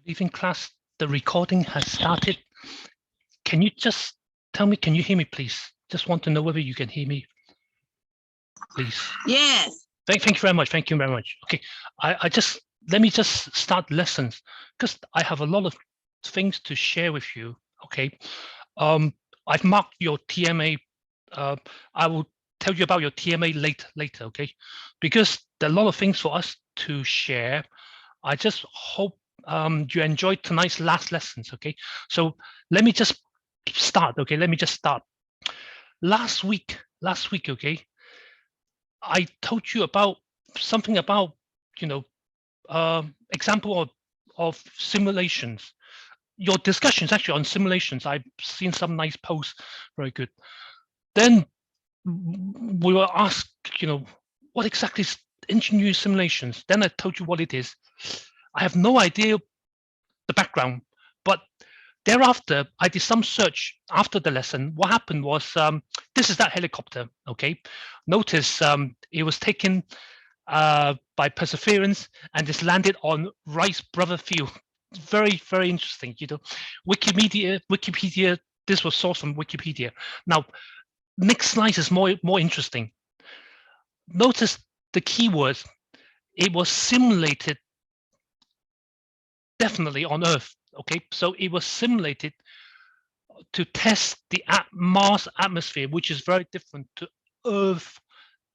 Evening class, the recording has started. Can you just tell me, can you hear me, please? Just want to know whether you can hear me, please. Yes. Thank you very much. Thank you very much. Okay, let me just start lessons because I have a lot of things to share with you. Okay, I've marked your TMA. I will tell you about your TMA later. Okay, because there are a lot of things for us to share. I just hope you enjoyed tonight's last lessons. Okay, so let me just start. Okay, let me just start. Last week, okay, I told you about something about, example of simulations. Your discussions actually on simulations. I've seen some nice posts, very good. Then we were asked, what exactly is engineering simulations? Then I told you what it is. I have no idea the background, but thereafter I did some search after the lesson. What happened was, this is that helicopter. Okay, notice it was taken by Perseverance and it's landed on Rice Brother Field. Very interesting. Wikipedia. This was sourced from Wikipedia. Now, next slide is more interesting. Notice the keywords. It was simulated definitely on Earth. Okay, so it was simulated to test the Mars atmosphere, which is very different to Earth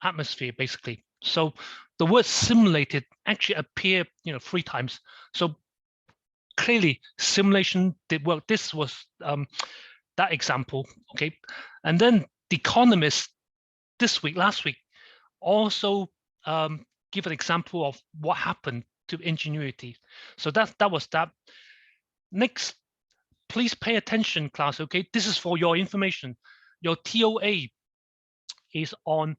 atmosphere, basically. So the word simulated actually appear, 3 times. So clearly simulation did work. This was that example. Okay, and then The Economist last week, also give an example of what happened to Ingenuity. So that was that. Next, please pay attention, class. Okay, this is for your information. Your TOA is on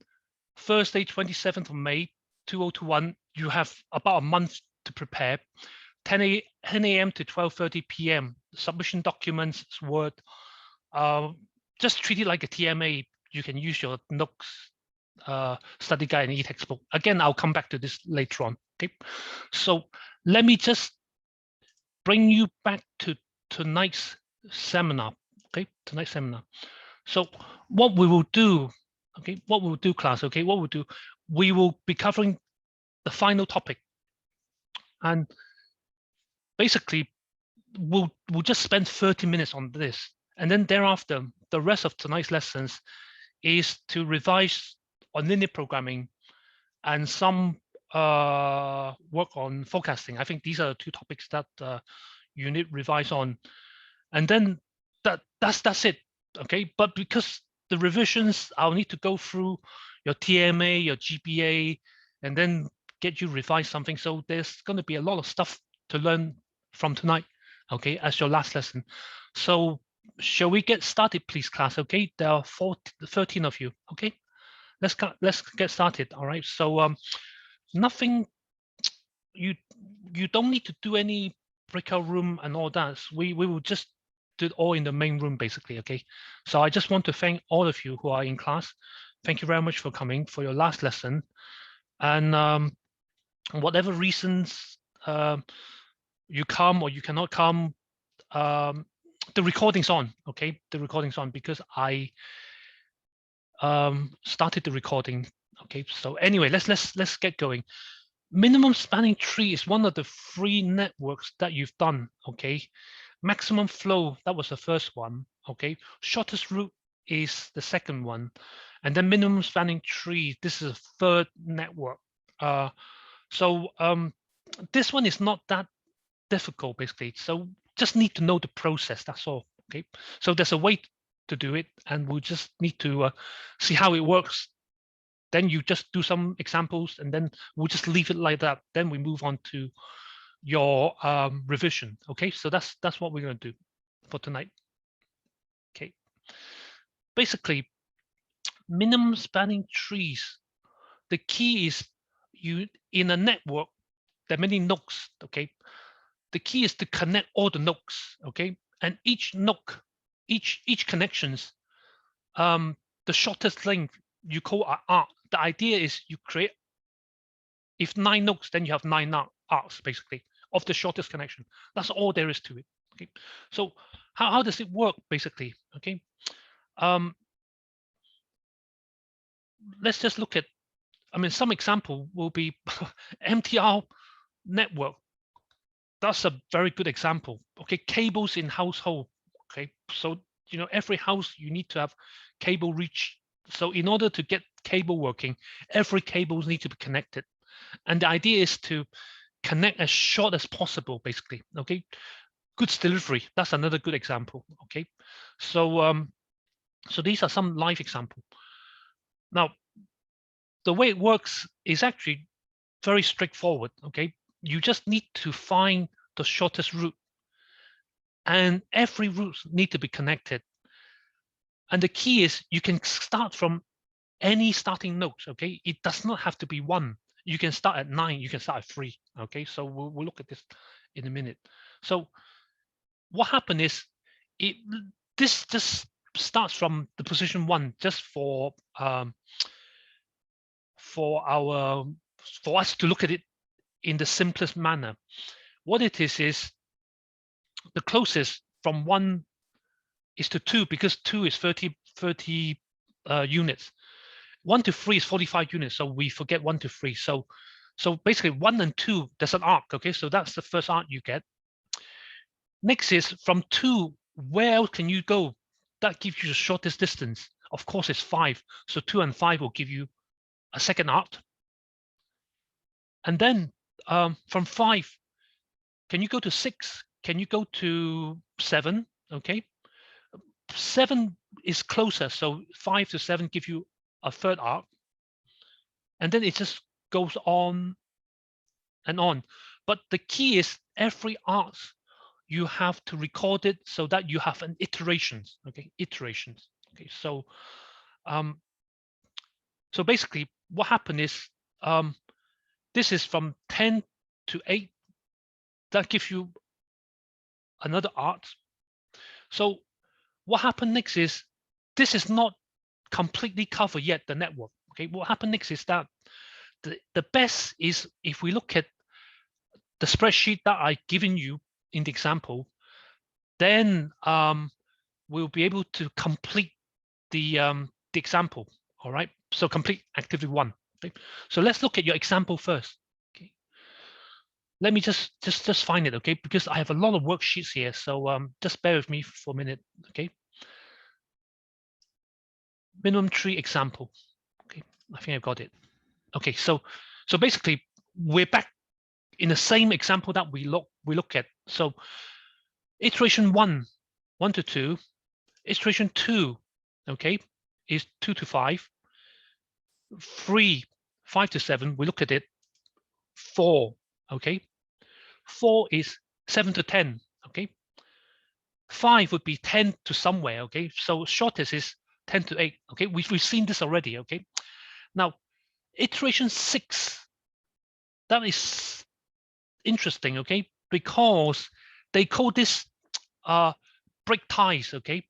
Thursday, 27th of May, 2021. You have about a month to prepare. 10 a.m. to 12:30 p.m. Submission documents, Word. Just treat it like a TMA. You can use your notes, study guide, and e-textbook. Again, I'll come back to this later on. Okay, so let me just bring you back to tonight's seminar. Okay, tonight's seminar. So what we will do, okay, class, okay, what we'll do, we will be covering the final topic, and basically we'll just spend 30 minutes on this, and then thereafter the rest of tonight's lessons is to revise on linear programming and some work on forecasting. I think these are the 2 topics that you need revise on, and then that's it. Okay, but because the revisions, I'll need to go through your TMA, your GPA, and then get you revise something. So there's going to be a lot of stuff to learn from tonight, okay, as your last lesson. So shall we get started, please, class? Okay, there are 13 of you. Okay, let's get started. All right, so nothing, you don't need to do any breakout room and all that. We will just do it all in the main room, basically. Okay, so I just want to thank all of you who are in class. Thank you very much for coming for your last lesson, and whatever reasons you come or you cannot come, the recording's on. Okay, the recording's on because I started the recording. Okay, so anyway, let's get going. Minimum spanning tree is one of the 3 networks that you've done. Okay, maximum flow, that was the first one. Okay, shortest route is the second one, and then minimum spanning tree, this is a 3rd network. So this one is not that difficult, basically. So just need to know the process, that's all. Okay, so there's a way to do it, and we'll just need to see how it works. Then you just do some examples, and then we'll just leave it like that. Then we move on to your revision. Okay, so that's what we're going to do for tonight. Okay, basically, minimum spanning trees. The key is, you in a network, there are many nodes. Okay, the key is to connect all the nodes. Okay, and each node, each connections, the shortest length you call an arc. The idea is you create, if 9 nodes, then you have 9 arcs, basically, of the shortest connection. That's all there is to it. Okay, so how does it work basically? Okay, let's just look at, I mean, some example will be MTR network. That's a very good example. Okay, cables in household. Okay, so you know, every house you need to have cable reach. So in order to get cable working, every cables need to be connected, and the idea is to connect as short as possible, basically. Okay, goods delivery, that's another good example. Okay, so so these are some live example. Now, the way it works is actually very straightforward. Okay, you just need to find the shortest route, and every route need to be connected. And the key is you can start from any starting nodes. Okay, it does not have to be 1. You can start at 9, you can start at 3. Okay, so we'll look at this in a minute. So what happened is this just starts from the position 1, just for us to look at it in the simplest manner. What it is the closest from 1 is to 2, because 2 is 30 units. 1 to 3 is 45 units, so we forget 1 to 3. So basically 1 and 2, there's an arc. Okay, so that's the first arc you get. Next is from 2, where else can you go? That gives you the shortest distance. Of course, it's 5. So 2 and 5 will give you a second arc. And then from 5, can you go to 6? Can you go to 7? Okay, 7 is closer, so 5 to 7 give you a third arc. And then it just goes on and on. But the key is every arc you have to record it so that you have an iterations. Okay, iterations. Okay, so so basically what happened is this is from 10 to 8. That gives you another arc. So what happened next is this is not completely covered yet, the network. Okay, what happened next is that the best is if we look at the spreadsheet that I've given you in the example, then we'll be able to complete the example. All right, so complete activity 1. Okay? So let's look at your example first. Okay, let me just find it. Okay, because I have a lot of worksheets here, so just bear with me for a minute. Okay, minimum tree example. Okay, I think I've got it. Okay, so basically we're back in the same example that we look at. So iteration 1 to 2, iteration 2, okay, is 2 to 5, 3, 5 to 7, we look at it, 4, okay, 4 is 7 to 10, okay, 5 would be 10 to somewhere, okay, so shortest is 10 to 8, okay, we've seen this already, okay. Now iteration 6, that is interesting, okay, because they call this break ties. Okay,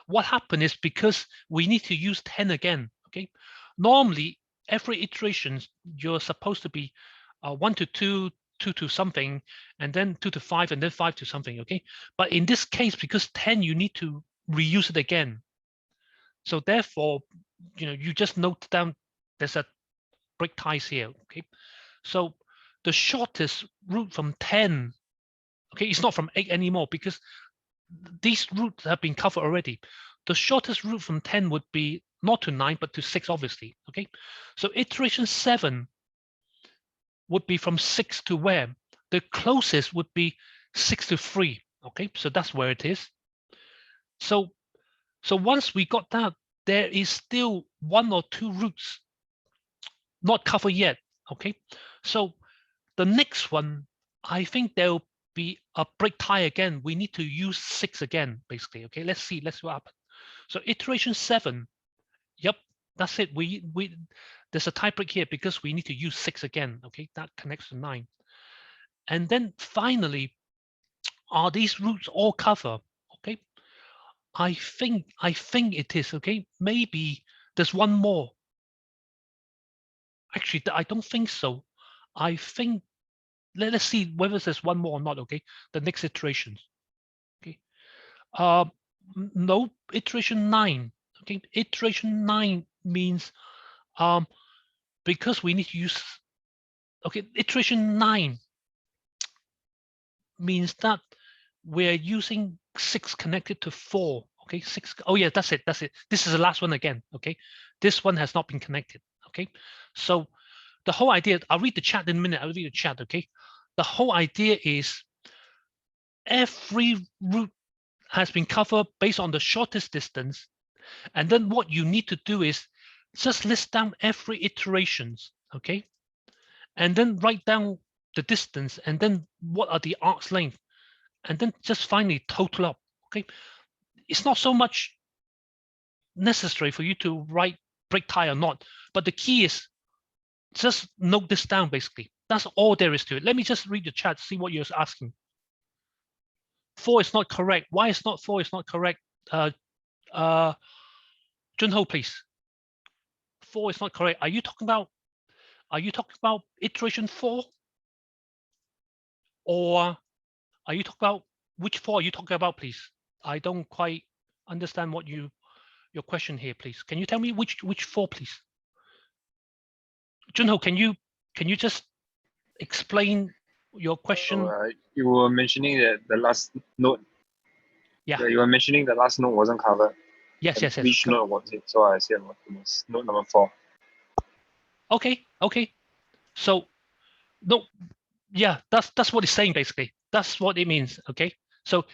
what happened is because we need to use 10 again. Okay, normally every iteration you're supposed to be 1 to 2, 2 to something, and then 2 to 5, and then 5 to something. Okay, but in this case, because 10 you need to reuse it again, so therefore you just note down there's a break ties here. Okay, so the shortest route from 10, okay, it's not from 8 anymore because these routes have been covered already. The shortest route from 10 would be not to 9, but to 6, obviously. Okay, so iteration 7 would be from 6 to where? The closest would be 6 to 3. Okay, so that's where it is. So once we got that, there is still 1 or 2 routes not covered yet. Okay, so the next one, I think there'll be a break tie again. We need to use 6 again, basically. Okay, let's see what happens. So iteration 7, yep, that's it. There's a tie break here because we need to use 6 again. Okay, that connects to 9. And then finally, are these routes all covered? Okay, I think it is. Okay, maybe there's one more. Actually, I don't think so. I think let's see whether there's one more or not. Okay, the next iterations. Okay, no, iteration 9. Okay, iteration 9 means because we need to use. Okay, iteration 9 means that we're using 6 connected to 4. Okay, 6. Oh yeah, that's it. That's it. This is the last one again. Okay, this one has not been connected. Okay, so the whole idea. I'll read the chat in a minute. I'll read the chat. Okay, the whole idea is every route has been covered based on the shortest distance, and then what you need to do is just list down every iterations. Okay, and then write down the distance, and then what are the arc's length, and then just finally total up. Okay, it's not so much necessary for you to write break tie or not, but the key is just note this down. Basically, that's all there is to it. Let me just read the chat, see what you're asking. 4 is not correct. Why is not 4 is not correct? Junho, please. 4 is not correct. Are you talking about iteration 4? Or are you talking about which 4 are you talking about, please? I don't quite understand what your question here, please. Can you tell me which 4, please? Junho, can you just explain your question? So, you were mentioning that the last node. Yeah. You were mentioning the last node wasn't covered. Yes. Which node was it? So I said it was node number 4. Okay. So no, yeah, that's what it's saying basically. That's what it means. Okay. So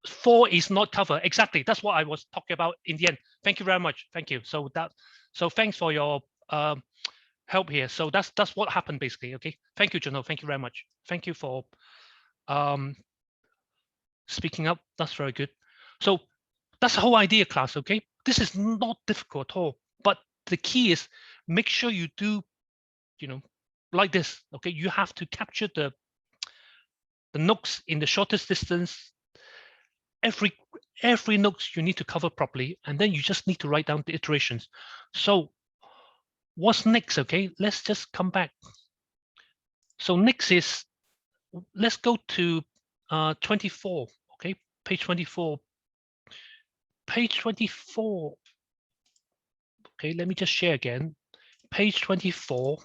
4 is not covered. Exactly. That's what I was talking about in the end. Thank you very much. Thank you. So thanks for your help here. So that's what happened basically. Okay. Thank you, Junho. Thank you very much. Thank you for speaking up. That's very good. So that's the whole idea, class. Okay. This is not difficult at all. But the key is make sure you do, like this. Okay. You have to capture the nooks in the shortest distance. Every nooks you need to cover properly, and then you just need to write down the iterations. So what's next? Okay, let's just come back. So next is, let's go to 24. Okay, page 24. Page 24. Okay, let me just share again. Page 24.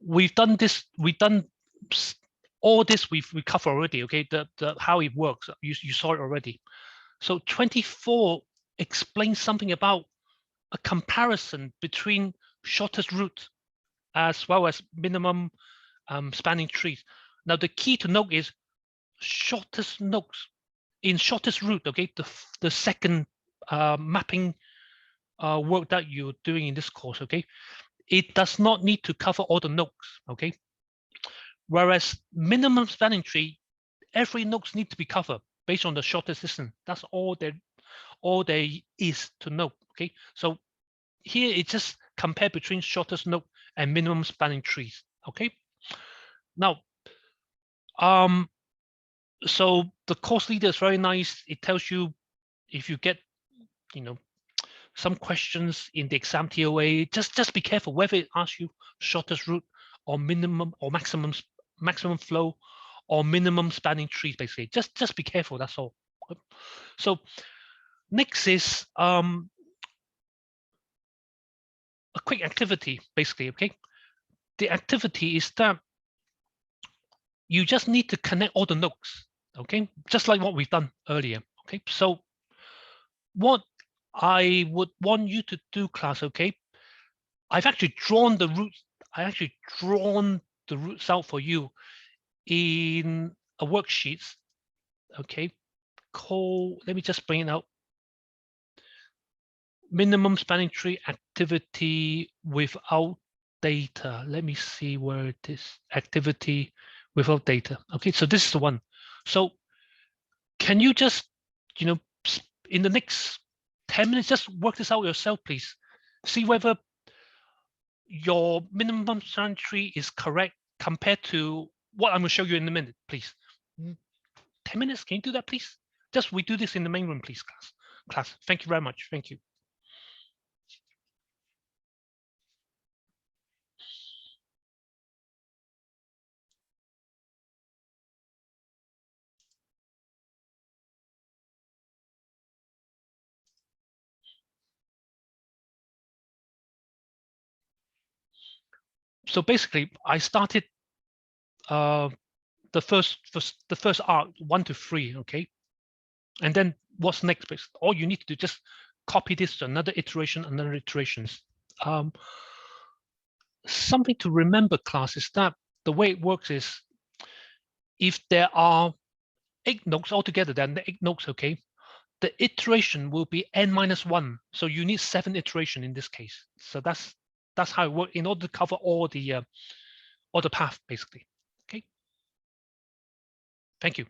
We've done this. We've done all this. We covered already. Okay, the how it works. You saw it already. So 24 explains something about a comparison between shortest route as well as minimum spanning trees. Now the key to note is shortest nodes in shortest route. Okay, the second mapping work that you're doing in this course. Okay, it does not need to cover all the nodes. Okay, whereas minimum spanning tree, every nodes need to be covered based on the shortest distance. That's all there is to know. Okay, so here it's just compare between shortest node and minimum spanning trees. Okay, now so the course leader is very nice. It tells you if you get some questions in the exam TOA, just be careful whether it asks you shortest route or minimum or maximum flow or minimum spanning trees. Basically, just be careful. That's all. So next is a quick activity. Basically, okay. The activity is that you just need to connect all the nodes. Okay, just like what we've done earlier. Okay, so what I would want you to do, class, okay, I've actually drawn the routes. I actually drawn the routes out for you in a worksheet. Okay, let me just bring it out. Minimum spanning tree activity without data. Let me see where it is. Activity without data. Okay, so this is the one. So can you just, in the next 10 minutes, just work this out yourself, please. See whether your minimum spanning tree is correct compared to what I'm going to show you in a minute, please. 10 minutes, can you do that, please? Just we do this in the main room, please, class. Thank you very much. Thank you. So basically, I started the first arc 1 to 3, okay, and then what's next? All you need to do, just copy this to another iteration, another iterations. Something to remember, class, is that the way it works is if there are 8 nodes altogether, then the 8 nodes, okay, the iteration will be n-1. So you need 7 iteration in this case. So that's how it works in order to cover all the path, basically. Okay. Thank you.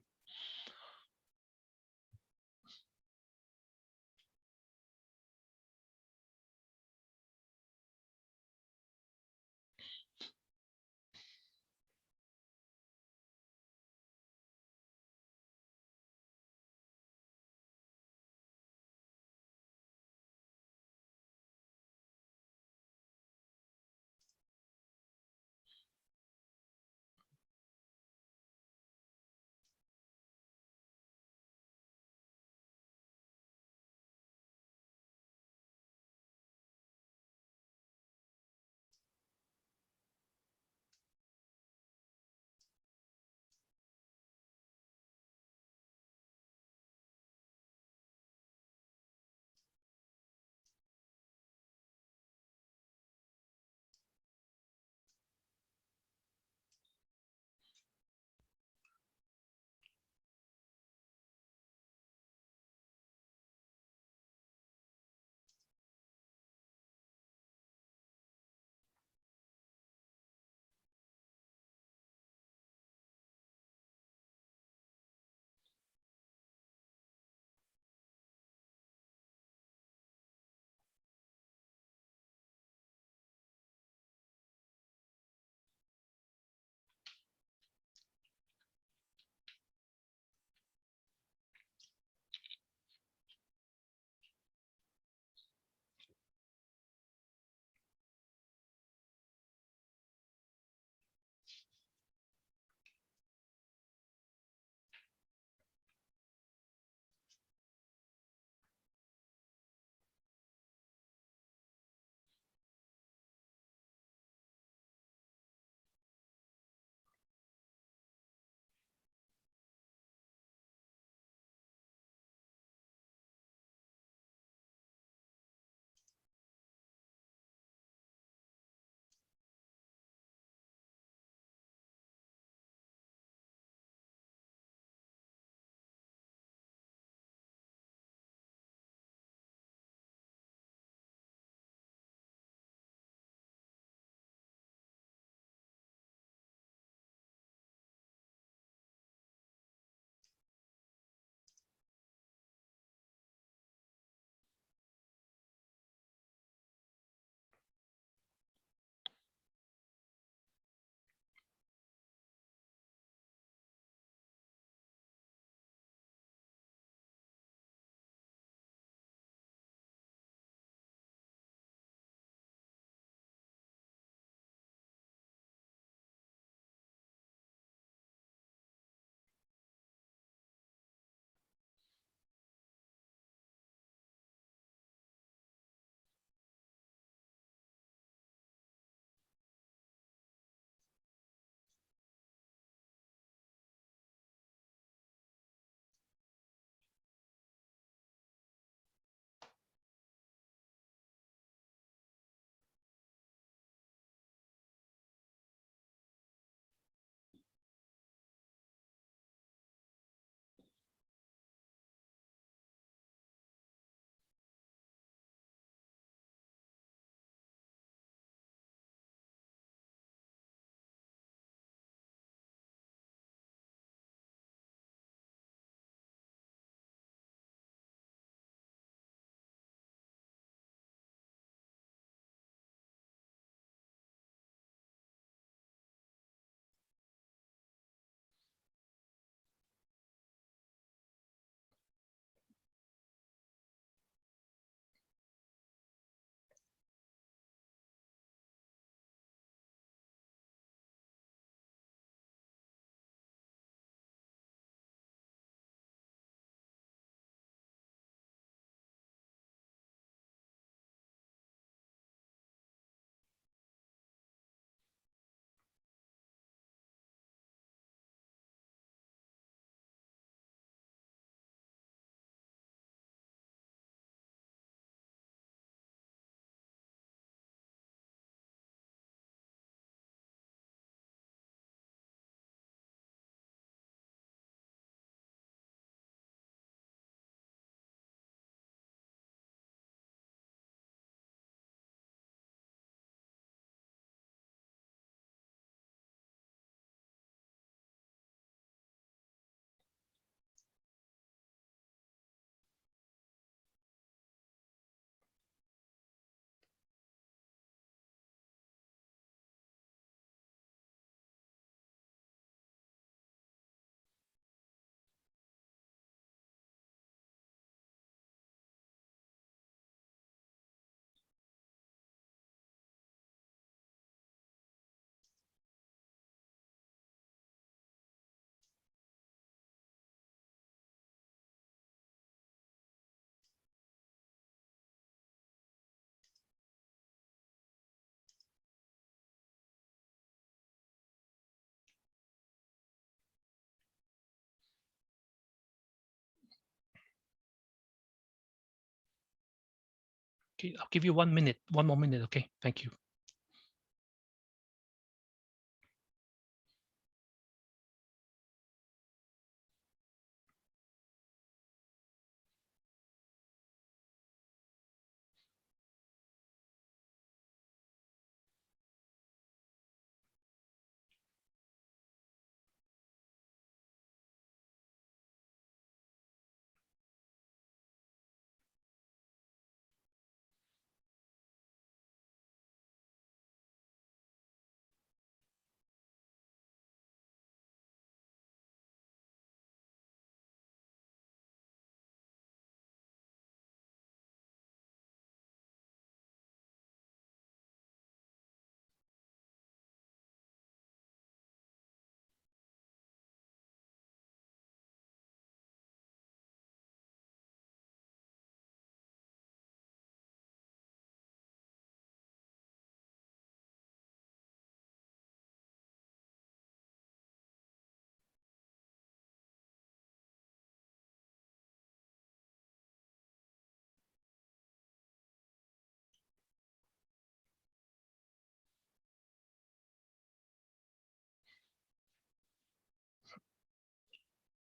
Okay, I'll give you 1 minute, one more minute. Okay, thank you.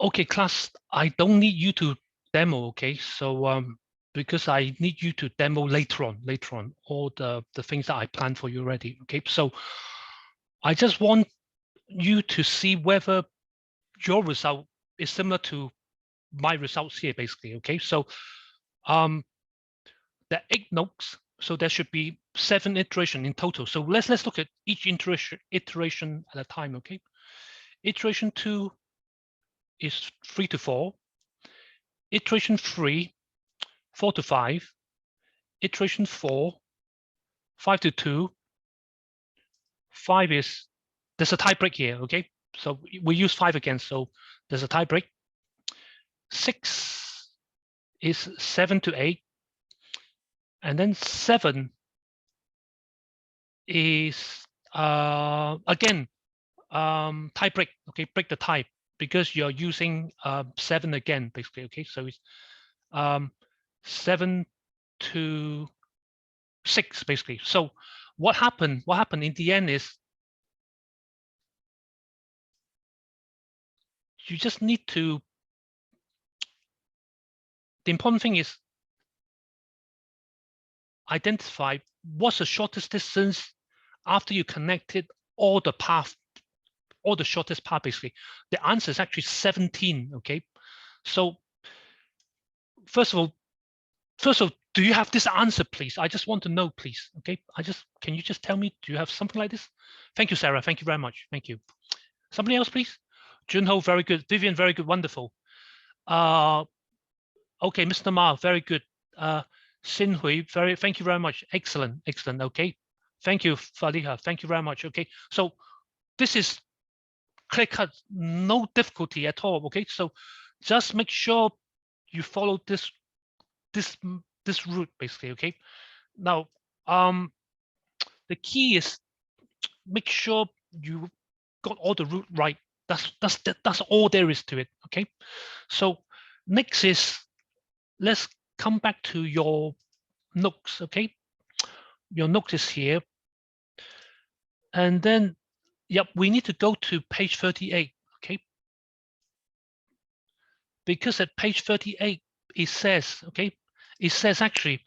Okay, class, I don't need you to demo, okay? So because I need you to demo later on, all the things that I planned for you already, okay? So I just want you to see whether your result is similar to my results here, basically, okay? So there are 8 nodes, so there should be 7 iterations in total. So let's look at each iteration at a time, okay? Iteration 2 is 3 to 4. Iteration 3, 4 to 5. Iteration 4, 5 to 2. 5 is, there's a tie break here, okay? So we use 5 again, so there's a tie break. 6 is 7 to 8. And then 7 is, again, tie break, okay? Break the tie because you're using 7 again, basically, okay? So it's 7 to 6, basically. So what happened in the end is you just need to, the important thing is identify what's the shortest distance after you connected all the path, all the shortest path, basically. The answer is actually 17, okay? So first of all, do you have this answer, please? I just want to know, please, okay? Can you just tell me, do you have something like this? Thank you, Sarah, thank you very much, thank you. Somebody else, please? Junho, very good. Vivian, very good, wonderful. Okay, Mr. Ma, very good. Xin Hui, thank you very much. Excellent, excellent. Okay, thank you, Faliha. Thank you very much. Okay, so this is clear cut, no difficulty at all. Okay, so just make sure you follow this route, basically. Okay, now the key is make sure you got all the route right. That's all there is to it. Okay, so next is, let's come back to your notes, okay? Your note is here. And then, yep, we need to go to page 38, okay? Because at page 38, it says, okay, it says actually,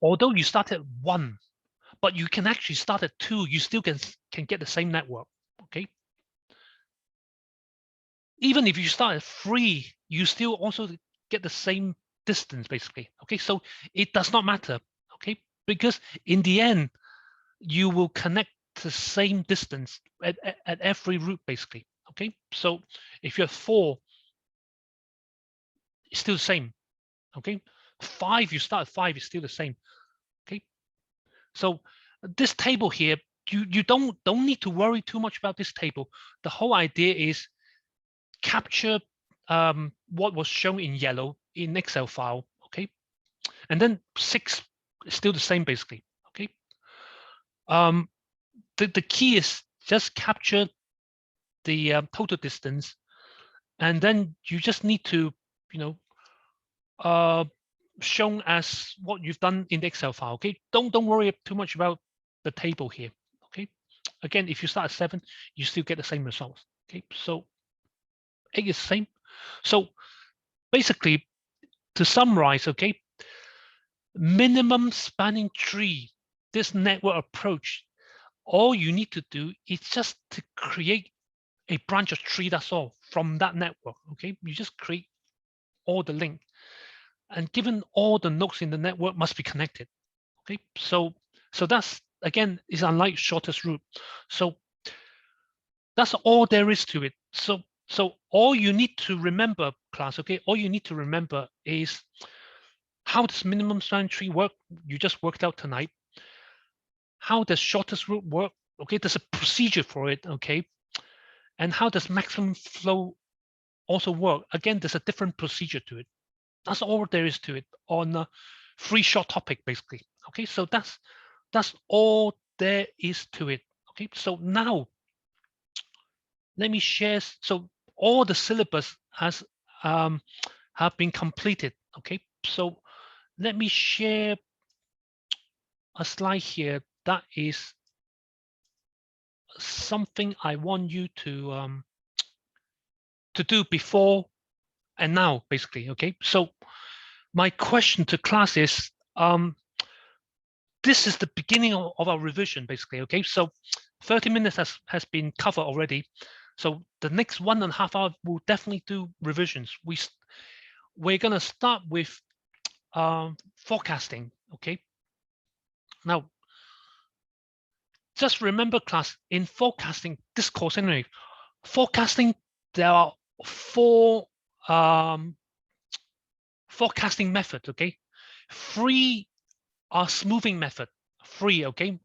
although you start at 1, but you can actually start at 2, you still can get the same network, okay? Even if you start at 3, you still also get the same distance, basically, okay? So it does not matter, okay? Because in the end, you will connect the same distance at every route, basically, okay? So if you're 4, it's still the same, okay? 5, you start at 5, it's still the same, okay? So this table here, you don't need to worry too much about this table. The whole idea is capture what was shown in yellow in Excel file, okay? And then 6 is still the same, basically, okay? The key is just capture the total distance, and then you just need to, shown as what you've done in the Excel file. Okay, don't worry too much about the table here. Okay, again, if you start at 7, you still get the same results. Okay, so 8 is the same. So basically, to summarize, okay, minimum spanning tree, this network approach, all you need to do is just to create a branch of tree, that's all, from that network. Okay, you just create all the link, and given all the nodes in the network must be connected. Okay, so that's, again, is unlike shortest route. So that's all there is to it. So all you need to remember, class, okay, all you need to remember is how does minimum spanning tree work? You just worked out tonight. How does shortest route work? Okay, there's a procedure for it. Okay, and how does maximum flow also work? Again, there's a different procedure to it. That's all there is to it on a free short topic, basically. Okay, so that's all there is to it. Okay, so now let me share. So all the syllabus has have been completed. Okay, so let me share a slide here that is something I want you to do before and now, basically. Okay, so my question to class is, this is the beginning of our revision, basically. Okay, so 30 minutes has been covered already. So the next 1.5 hours will definitely do revisions. We're gonna start with forecasting. Okay, now just remember, class, in forecasting, this course anyway, forecasting, there are 4 forecasting methods. Okay, 3 are smoothing method. 3, okay.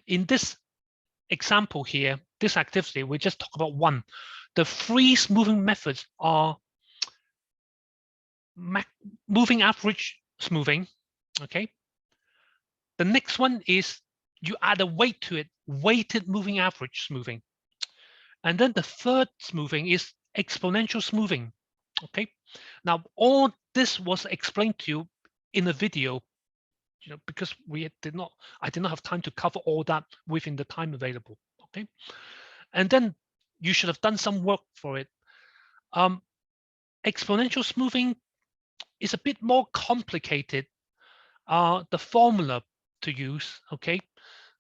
In this example here, this activity, we just talk about 1. The 3 smoothing methods are moving average smoothing. Okay, the next one is you add a weight to it, weighted moving average smoothing. And then the third smoothing is exponential smoothing. Okay, now all this was explained to you in a video, because I did not have time to cover all that within the time available. Okay, and then you should have done some work for it. Exponential smoothing is a bit more complicated, the formula to use. Okay,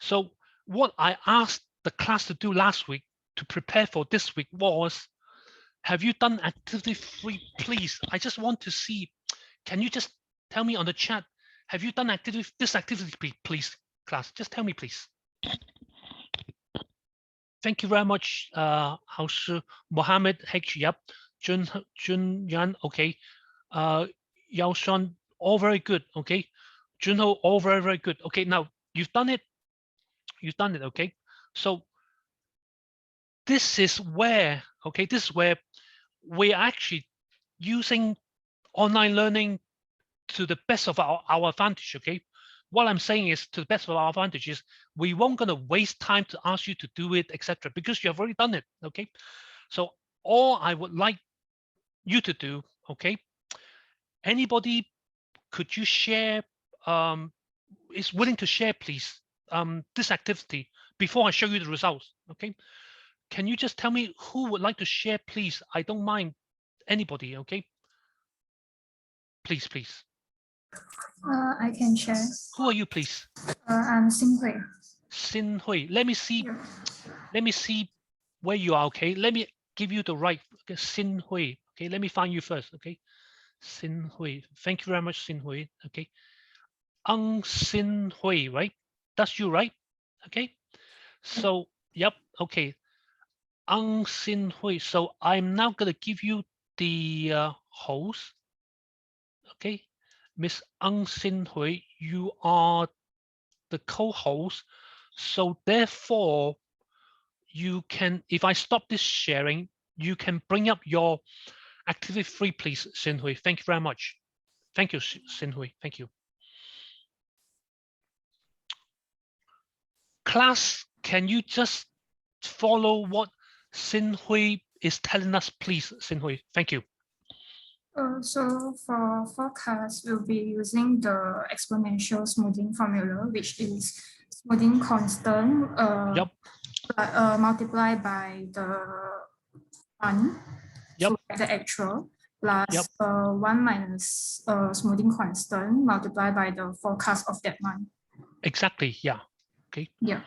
so what I asked the class to do last week to prepare for this week was, have you done activity 3, please? I just want to see, can you just tell me on the chat, have you done this activity, please, class? Just tell me, please. Thank you very much, Haushi, Mohammed, H. Yep, Jun Yan, okay. Yao Shan, all very good, okay. Junho, all very, very good. Okay, now you've done it. Okay. So this is where, okay, we're actually using online learning to the best of our advantage. Okay, what I'm saying is, to the best of our advantage is, we won't gonna waste time to ask you to do it, etc., because you have already done it. Okay, so all I would like you to do, okay, anybody, could you share, is willing to share, please, this activity before I show you the results? Okay, can you just tell me who would like to share, please? I don't mind anybody. Okay, please. I can share. Who are you, please? I'm Xin Hui. Xin Hui. Let me see. Yeah. Let me see where you are. Okay, let me give you the right. Okay, Xin Hui. Okay, let me find you first. Okay, Xin Hui. Thank you very much, Xin Hui. Okay, Xin Hui, right? That's you, right? Okay. So, yep. Okay, Xin Hui. So I'm now gonna give you the host. Okay, Miss Xin Hui, you are the co-host. So therefore, you can, if I stop this sharing, you can bring up your activity 3, please, Xin Hui. Thank you very much. Thank you, Xin Hui. Thank you. Class, can you just follow what Xin Hui is telling us, please, Xin Hui? Thank you. So for forecast, we'll be using the exponential smoothing formula, which is smoothing constant Yep. multiplied by the one, Yep. so the actual, plus Yep. 1 minus smoothing constant multiplied by the forecast of that month. Exactly. Yeah. Okay. Yeah.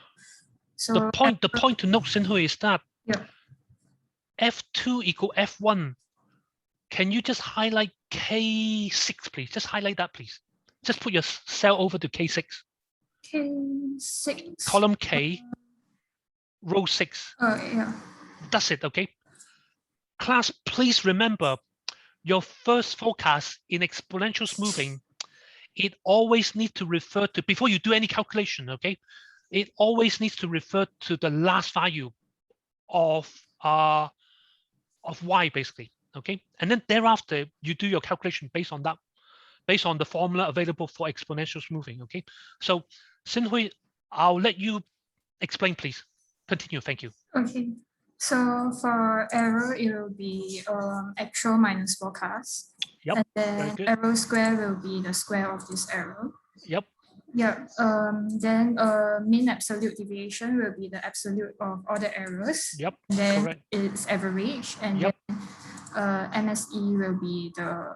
So The point to note, Sinhui, is that yeah. F2 equal F1. Can you just highlight K6, please? Just highlight that, please. Just put your cell over to K6. K6. Column K, row 6. Yeah. That's it, okay? Class, please remember your first forecast in exponential smoothing, it always needs to refer to, before you do any calculation, okay? It always needs to refer to the last value of Y, basically, okay? And then thereafter, you do your calculation based on that, based on the formula available for exponential smoothing, okay? So, Sinhui, I'll let you explain, please. Continue, thank you. Okay. So for error, it will be actual minus forecast. Yep. And Very then good. error square will be the square of this error. Yep. Yeah. Then mean absolute deviation will be the absolute of all the errors. Yep. Then Correct. it's average, and Yep. then MSE will be the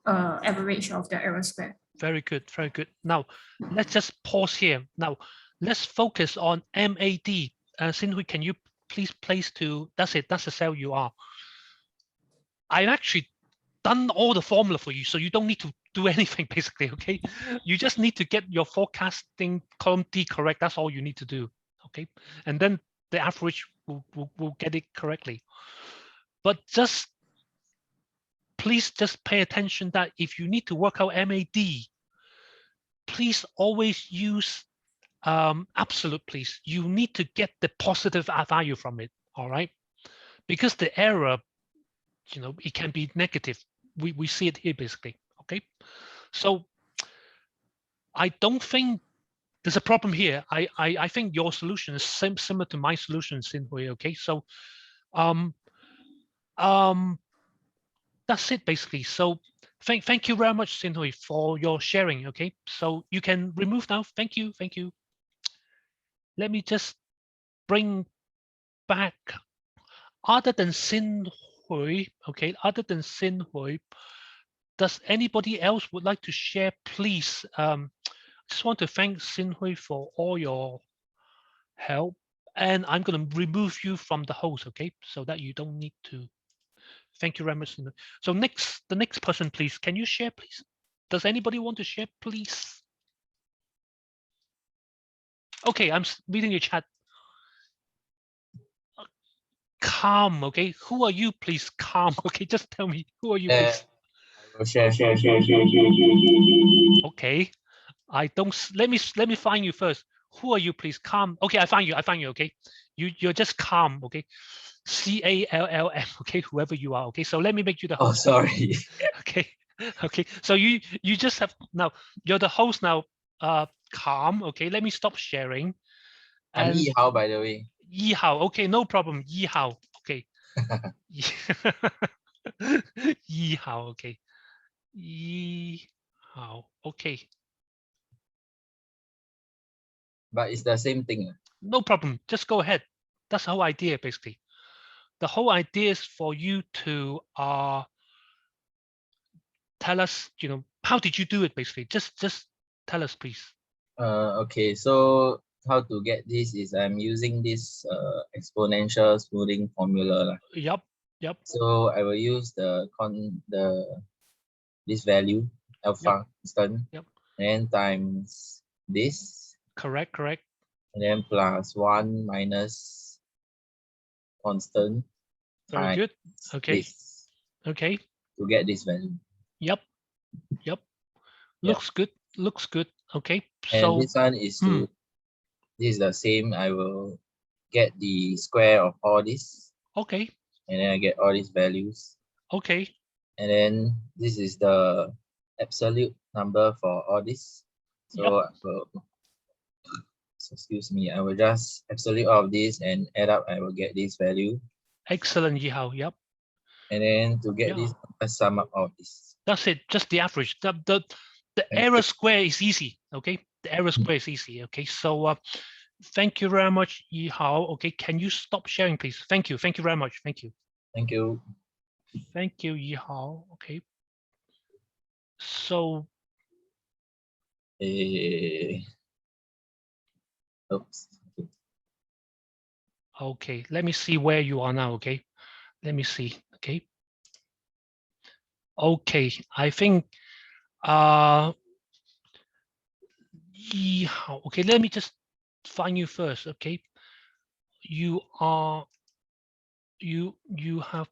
average of the error square. Very good. Very good. Now, let's just pause here. Now, let's focus on MAD. Sinhui, can you please place to, that's it, that's the cell you are. I've actually done all the formula for you, so you don't need to do anything basically, okay? You just need to get your forecasting column D correct. That's all you need to do, okay? And then the average will get it correctly. But just please just pay attention that if you need to work out MAD, please always use absolute, please. You need to get the positive value from it, all right? Because the error, you know, it can be negative. We see it here basically, okay? So I don't think there's a problem here. I think your solution is similar to my solution, Sinhui, okay? So that's it basically. So thank you very much, Sinhui, for your sharing, okay? So you can remove now. Thank you, thank you. Let me just bring back, other than Sinhui, okay, other than Sinhui, does anybody else would like to share, please? Just want to thank Sinhui for all your help, and I'm going to remove you from the host, okay, so that you don't need to. Thank you very much, Sinhui. So the next person, please. Can you share, please? Does anybody want to share, please? Okay, I'm reading your chat. Calm, okay. Who are you, please? Calm, okay. Just tell me who are you, please. Share. Okay, I don't. Let me find you first. Who are you, please? Calm. Okay, I find you. Okay, you're just calm. Okay, CALLM. Okay, whoever you are. Okay, so let me make you the host. Oh, sorry. Okay. So you just have now. You're the host now. Calm. Okay, let me stop sharing. I'm Yi Hao, by the way. Yi Hao. Okay, no problem. Yi Hao. Okay. Yi Hao. Okay. Yi Hao. Okay. But it's the same thing. No problem. Just go ahead. That's the whole idea, basically. The whole idea is for you to tell us, you know, how did you do it, basically? Just tell us, please. Okay, so how to get this is I'm using this exponential smoothing formula. Yep. So I will use this value alpha constant, Yep. and then times this. Correct. And then plus 1 minus constant. Very good. Okay. This, okay. To get this value. Yep. Looks good. Okay. And so this one is this is the same. I will get the square of all this. Okay. And then I get all these values. Okay. And then this is the absolute number for all this. So excuse me, I will just absolute all of this and add up, I will get this value. Excellent, Yi Hao. Yep. And then to get this, let's sum up all of this. That's it, just the average. The error square is easy, okay? The error square is easy, okay? So thank you very much, Yihao. Okay, can you stop sharing, please? Thank you very much, thank you. Thank you. Thank you, Yihao, okay. So. Oops. Okay, let me see where you are now, okay? Let me see, okay? Okay, I think, okay, let me just find you first, okay? You have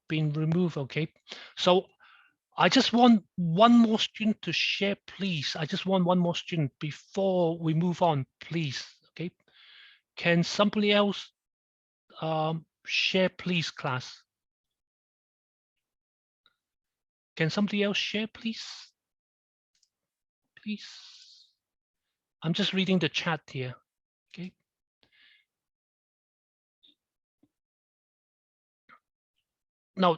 been removed, okay? So I just want one more student to share, please. I just want one more student before we move on, please, okay? Can somebody else share, please, class? Can somebody else share, please? Please. I'm just reading the chat here, okay? Now,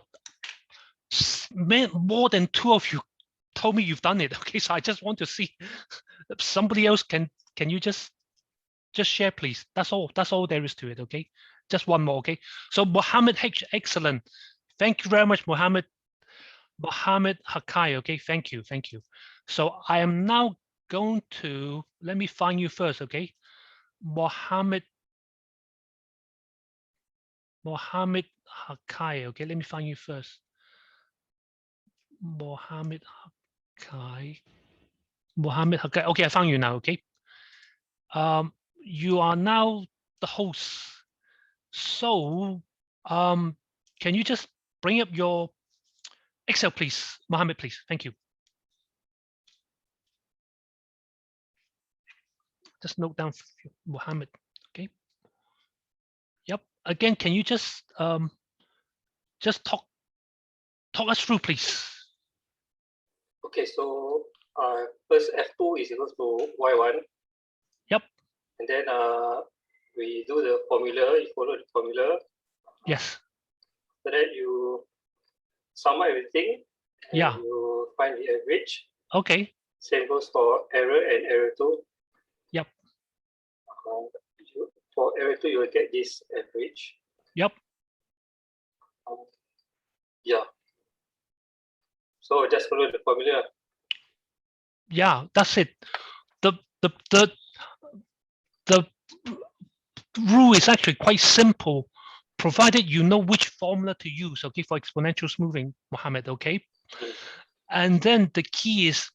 more than 2 of you told me you've done it, okay? So I just want to see if somebody else can you just share, please? That's all there is to it, okay? Just one more, okay? So Mohammed H, excellent. Thank you very much, Mohammed Hakai, okay? Thank you. So I am now going to, let me find you first, okay? Mohammed Hakai, okay? Let me find you first. Mohammed Hakai. Okay, I found you now, okay? You are now the host. So can you just bring up your Excel, please? Mohammed, please. Thank you. Just note down Mohammed, okay? Yep. Again, can you just talk us through, please? Okay, so first F2 is equal to Y1. Yep. And then we do the formula, you follow the formula. Yes. So that you sum up everything. And yeah. You find the average. Okay. Same goes for error and error 2. Yep. For error 2, you will get this average. Yep. Yeah. So just follow the formula. Yeah, that's it. The rule is actually quite simple, provided you know which formula to use, okay, for exponential smoothing, Mohammed, okay? And then the key is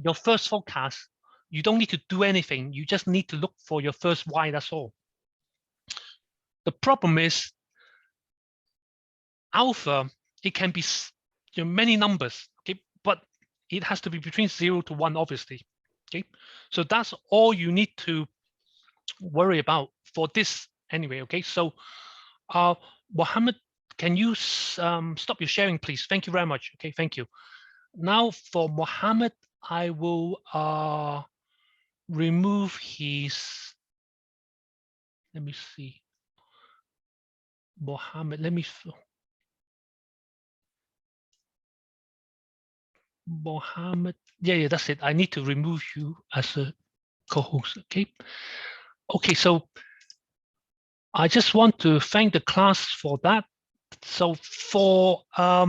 your first forecast, you don't need to do anything. You just need to look for your first Y, that's all. The problem is alpha, it can be many numbers, okay, but it has to be between 0 to 1, obviously, okay? So that's all you need to worry about for this anyway, okay? So Mohammed, can you stop your sharing, please? Thank you very much. Okay, thank you. Now for Mohammed, I will remove his, let me see. Mohammed, Mohammed, yeah, that's it. I need to remove you as a co-host, okay? Okay, so I just want to thank the class for that. So for, let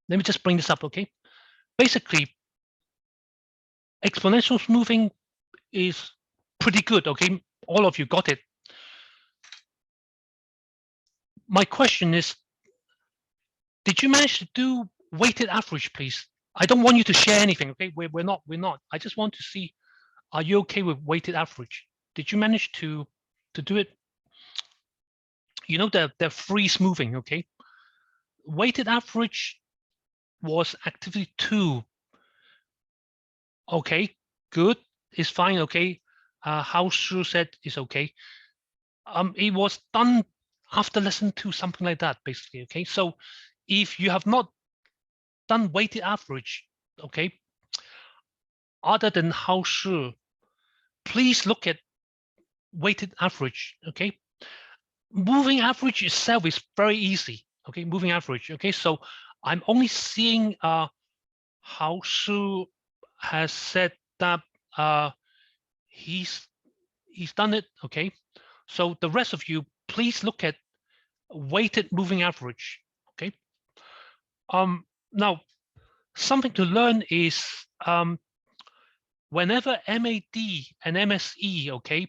me just bring this up, okay? Basically, exponential smoothing is pretty good, okay? All of you got it. My question is, did you manage to do weighted average, please? I don't want you to share anything, okay? We're not. I just want to see, are you okay with weighted average? Did you manage to do it? You know, they're free smoothing, okay? Weighted average was activity 2. Okay, good, it's fine, okay. How Shu said is okay. It was done after lesson 2, something like that, basically, okay? So if you have not done weighted average, okay, other than How Shu, please look at weighted average, okay? Moving average itself is very easy, Okay, moving average. Okay, so I'm only seeing Hao Shu has said that he's done it. Okay, so the rest of you, please look at weighted moving average. Okay. Now something to learn is whenever MAD and MSE, okay,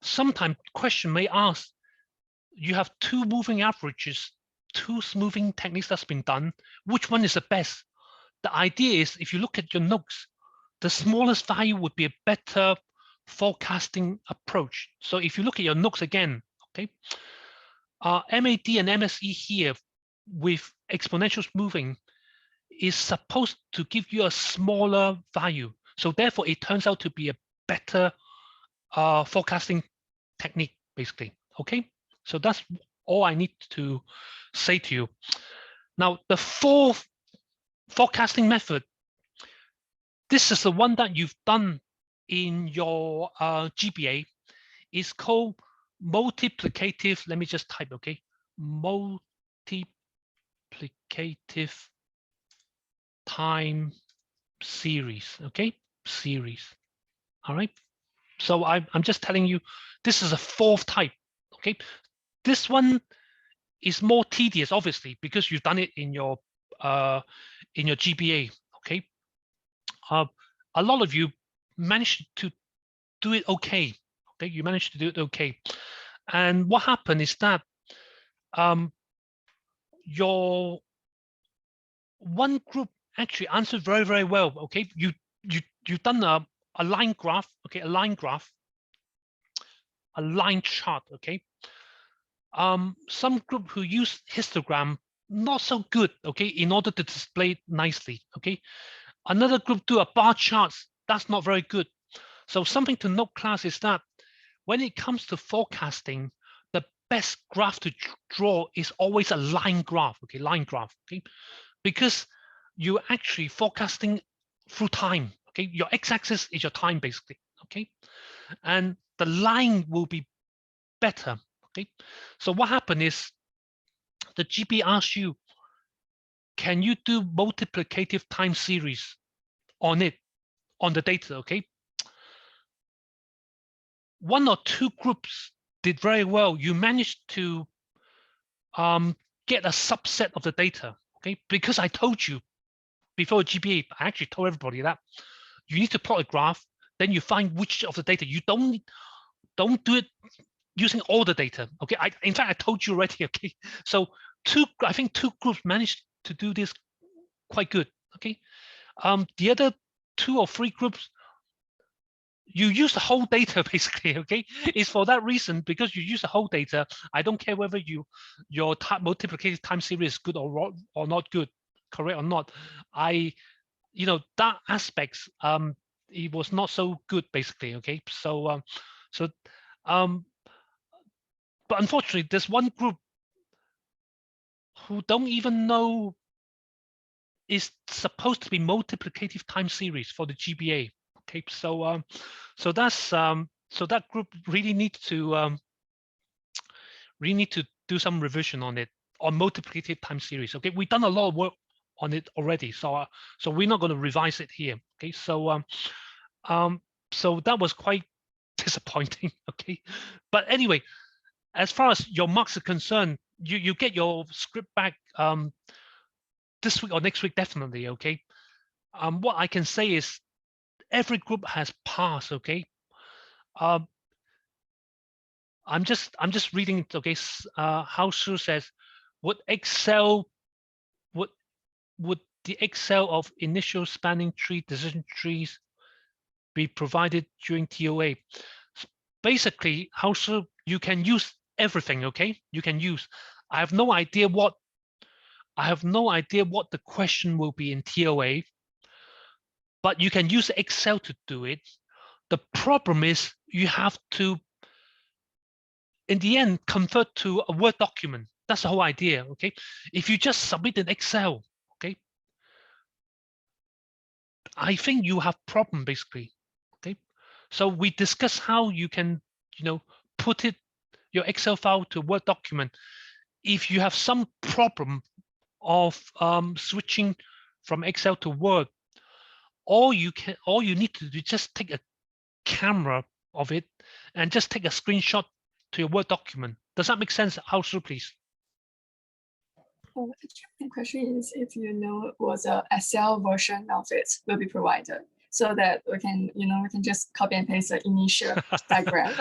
sometimes question may ask, you have two moving averages, two smoothing techniques that's been done, which one is the best? The idea is, if you look at your notes, the smallest value would be a better forecasting approach. So if you look at your notes again, okay, MAD and MSE here with exponential smoothing is supposed to give you a smaller value. So therefore, it turns out to be a better forecasting technique, basically. Okay, so that's all I need to say to you. Now, the fourth forecasting method, this is the one that you've done in your GBA. It's called multiplicative. Let me just type, okay, multiplicative time series. Okay, series. All right. So I'm just telling you, this is a fourth type. Okay, this one is more tedious, obviously, because you've done it in your GBA. Okay, a lot of you managed to do it okay. Okay, you managed to do it okay. And what happened is that your one group actually answered very, very well. Okay, you've done a line graph. Okay, a line graph, a line chart. Okay. Some group who use histogram, not so good, okay, in order to display it nicely, okay. Another group do a bar charts, that's not very good. So something to note, class, is that when it comes to forecasting, the best graph to draw is always a line graph, okay, line graph, okay, because you're actually forecasting through time, okay. Your x-axis is your time, basically, okay, and the line will be better. Okay, so what happened is the GP asks you, can you do multiplicative time series on it, on the data? Okay, one or two groups did very well. You managed to get a subset of the data. Okay, because I told you before GPA, I actually told everybody that you need to plot a graph, then you find which of the data. You don't do it using all the data. Okay, in fact I told you already. Okay, so I think two groups managed to do this quite good. Okay, the other two or three groups, you use the whole data basically. Okay, it's for that reason, because you use the whole data. I don't care whether your multiplicative time series is good or not good, correct or not. That aspects, it was not so good basically. Okay, so but unfortunately, there's one group who don't even know it's supposed to be multiplicative time series for the GBA. Okay, so so that group really needs to do some revision on it, on multiplicative time series. Okay, we've done a lot of work on it already, so we're not going to revise it here. Okay, so so that was quite disappointing. Okay, but anyway, as far as your marks are concerned, you get your script back this week or next week, definitely. Okay. What I can say is every group has passed. Okay. I'm just reading it. Okay. How Sue says, would the Excel of initial spanning tree decision trees be provided during TOA? Basically, how Sue, you can use everything. Okay, you can use. I have no idea what the question will be in TOA, but you can use Excel to do it. The problem is you have to, in the end, convert to a Word document. That's the whole idea. Okay, if you just submit an Excel, okay, I think you have problem basically. Okay, so we discuss how you can, put your Excel file to a Word document. if you have some problem of switching from Excel to Word, all you need to do is just take a camera of it and just take a screenshot to your Word document. Does that make sense? How should please? The question is if you know what the Excel version of it will be provided, so that we can, we can just copy and paste the initial diagram.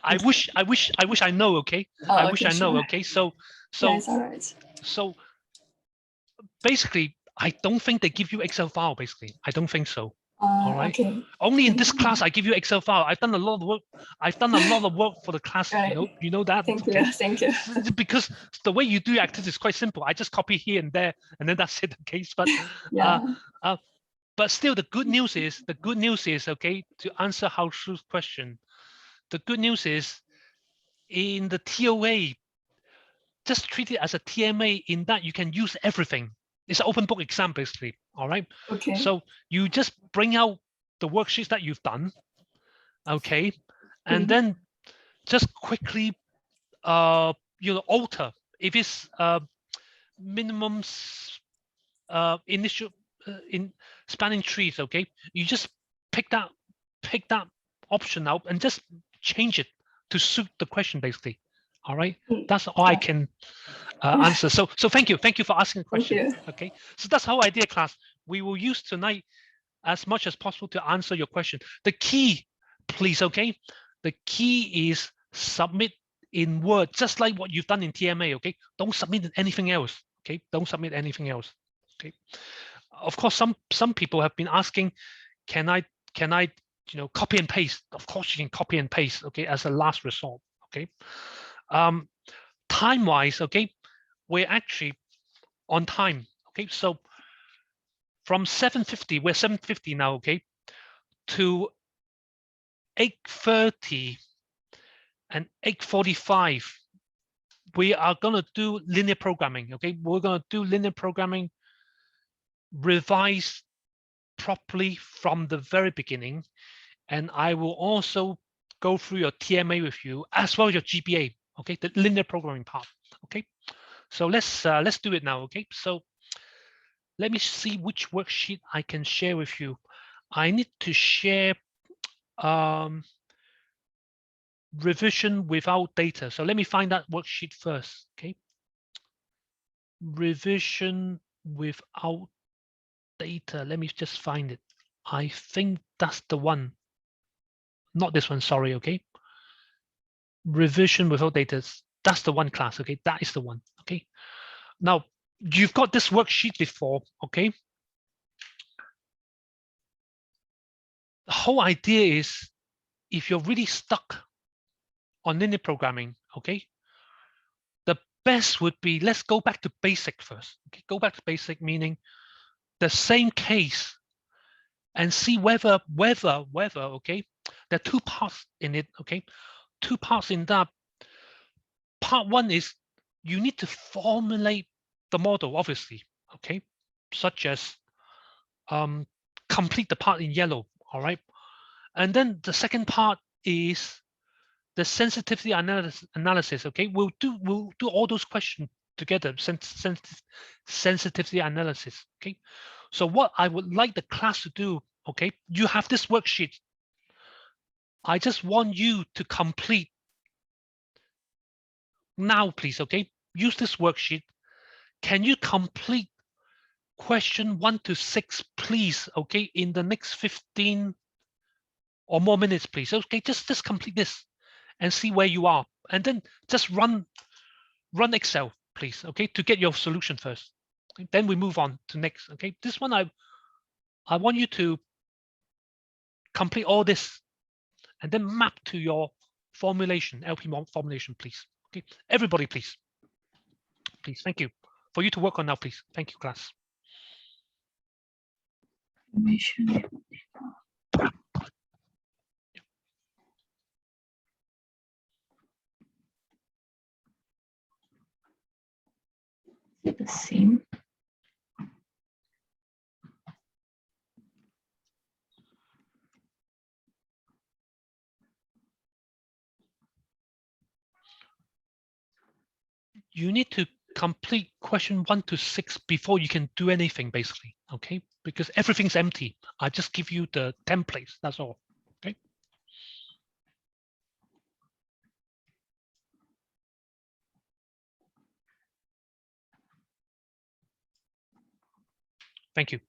I wish I know. Okay, oh, I okay, wish I know. Okay, so yes, all right. So basically, I don't think they give you Excel file. Basically, I don't think so. All right. Okay. Only in this class I give you Excel file. I've done a lot of work. I've done a lot of work for the class. Right. You know that. Thank okay? you. Thank you. Because the way you do activities is quite simple. I just copy here and there, and then that's it. Okay. But yeah. But still, the good news is okay. To answer Hao Shu's question, the good news is in the TOA, just treat it as a TMA. In that you can use everything. It's an open book exam, basically. All right. Okay. So you just bring out the worksheets that you've done, okay, and then just quickly, alter if it's minimum initial in spanning trees. Okay, you just pick that option out and just change it to suit the question, basically. All right, that's all I can answer. So thank you for asking the question. Okay, so that's our idea, class. We will use tonight as much as possible to answer your question. The key, please, okay? The key is submit in Word, just like what you've done in TMA, okay? Don't submit anything else, okay? Don't submit anything else, okay? Of course, some people have been asking, can I copy and paste? Of course you can copy and paste, okay, as a last resort, okay? Time-wise, okay, we're actually on time, okay? So from 7:50, we're 7:50 now, okay, to 8:30 and 8:45, we are gonna do linear programming, okay? We're gonna do linear programming, revise properly from the very beginning, and I will also go through your TMA with you as well as your GBA, okay? The linear programming part, okay? So let's do it now, okay? So let me see which worksheet I can share with you. I need to share revision without data. So let me find that worksheet first, okay? Revision without data. Let me just find it. I think that's the one. Not this one, sorry, okay? Revision without data. That's the one, class, okay? That is the one, okay? Now, you've got this worksheet before, okay? The whole idea is if you're really stuck on linear programming, okay, the best would be, let's go back to basic first. Okay, go back to basic, meaning the same case and see whether, okay, there are two parts in it, okay? Two parts in that. Part one is you need to formulate the model, obviously, okay? Such as complete the part in yellow, all right? And then the second part is the sensitivity analysis, okay? We'll do all those questions together, sensitivity analysis, okay? So what I would like the class to do, okay? You have this worksheet. I just want you to complete now, please, okay? Use this worksheet. Can you complete question 1 to 6, please, okay? In the next 15 or more minutes, please. Okay, just complete this and see where you are. And then just run Excel, please, okay, to get your solution first. Okay? Then we move on to next, okay? This one, I want you to complete all this and then map to your formulation, LP formulation, please. Okay, everybody, please. Please, thank you. For you to work on now, please. Thank you, class. The same. you need to complete question 1 to 6 before you can do anything, basically, okay? Because everything's empty. I just give you the templates, that's all, okay? Thank you.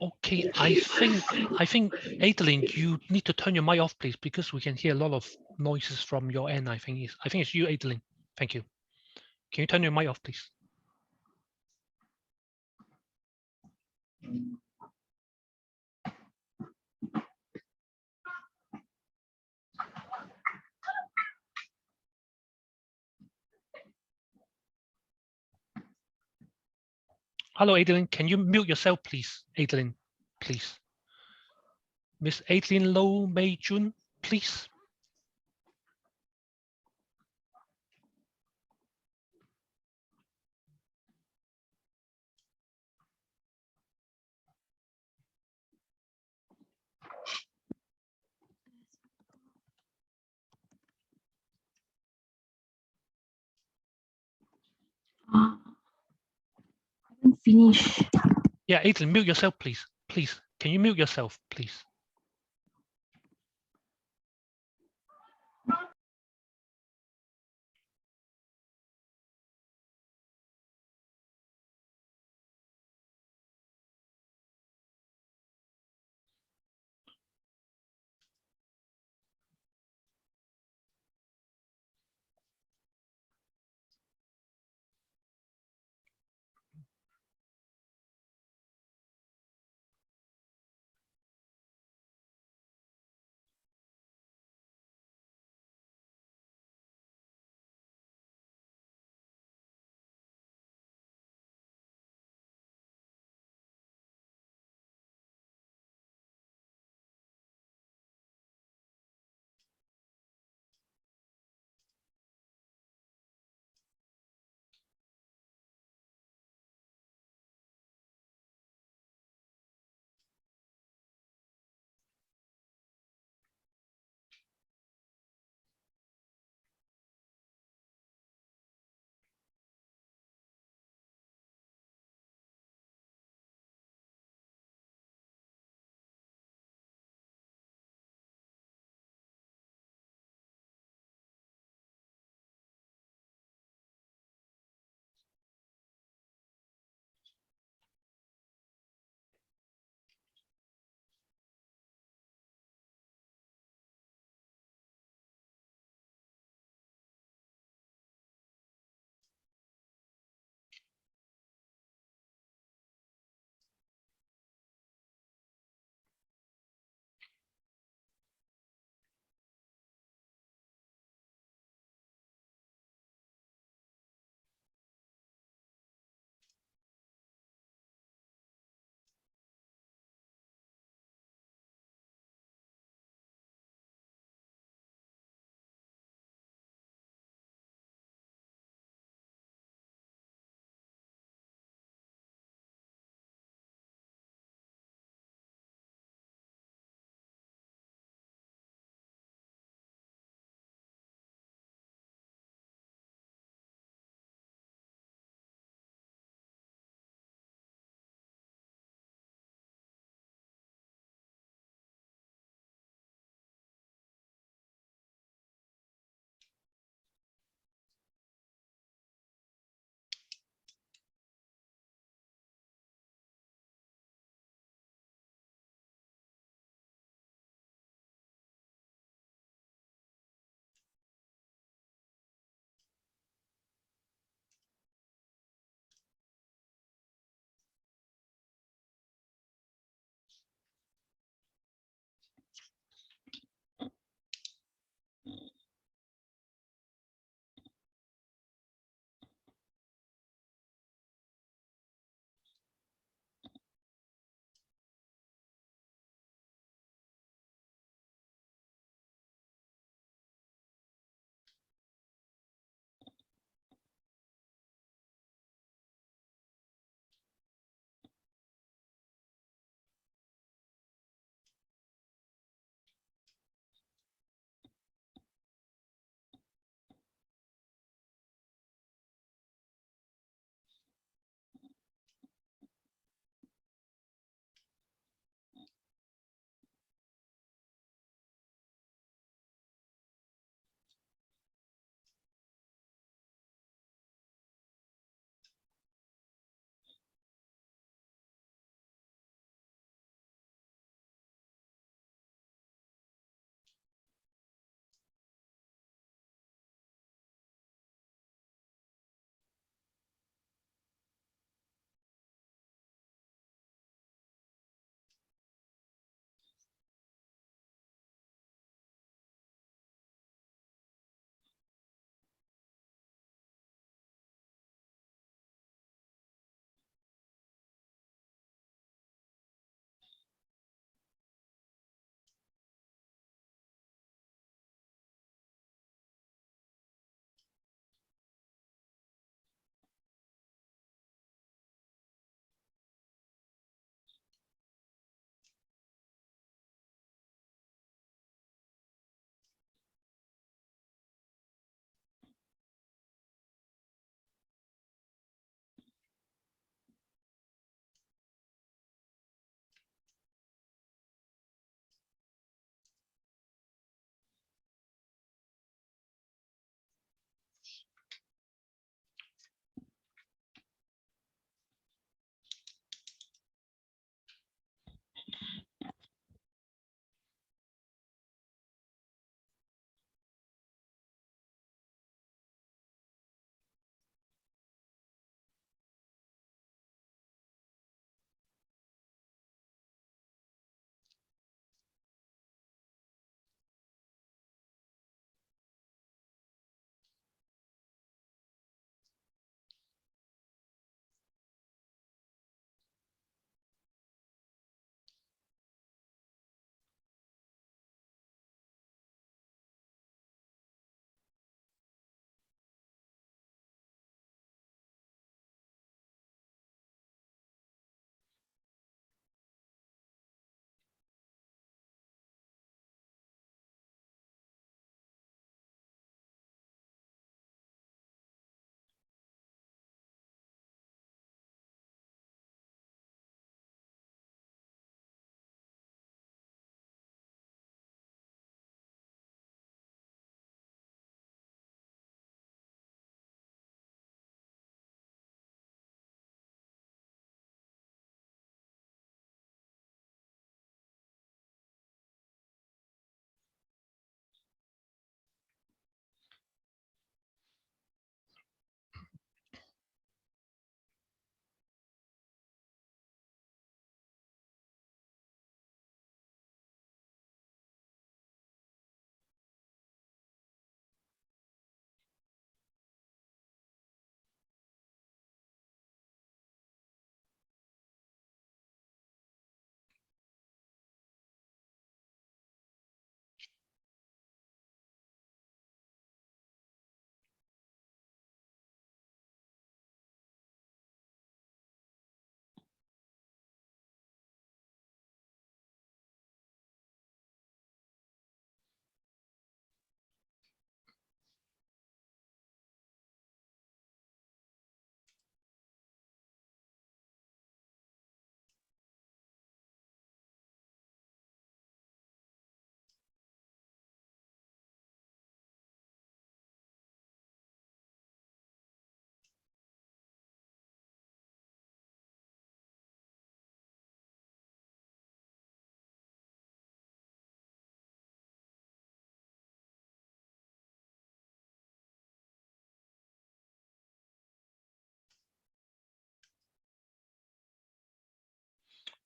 Okay, I think, Adeline, you need to turn your mic off, please, because we can hear a lot of noises from your end. I think it's you, Adeline. Thank you. Can you turn your mic off, please? Hello, Adeline. Can you mute yourself, please? Adeline, please. Miss Adeline Low Mei Jun, please. Haven't finished. Yeah, Adeline, mute yourself, please. Please, can you mute yourself, please?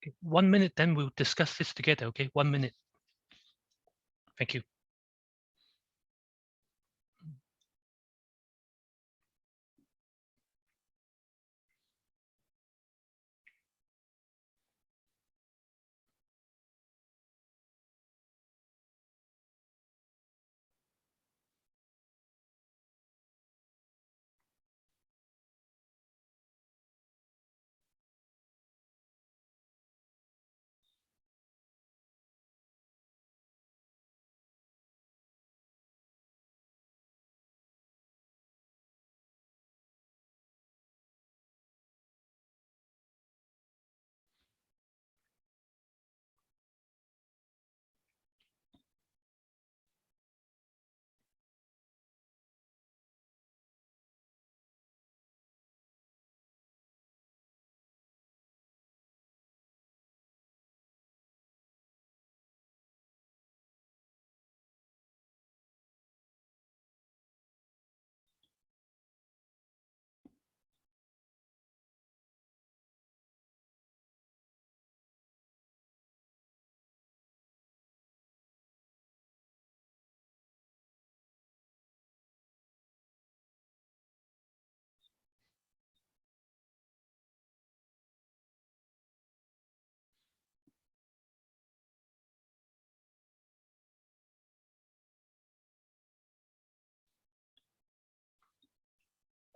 Okay, 1 minute, then we'll discuss this together. Okay, 1 minute. Thank you.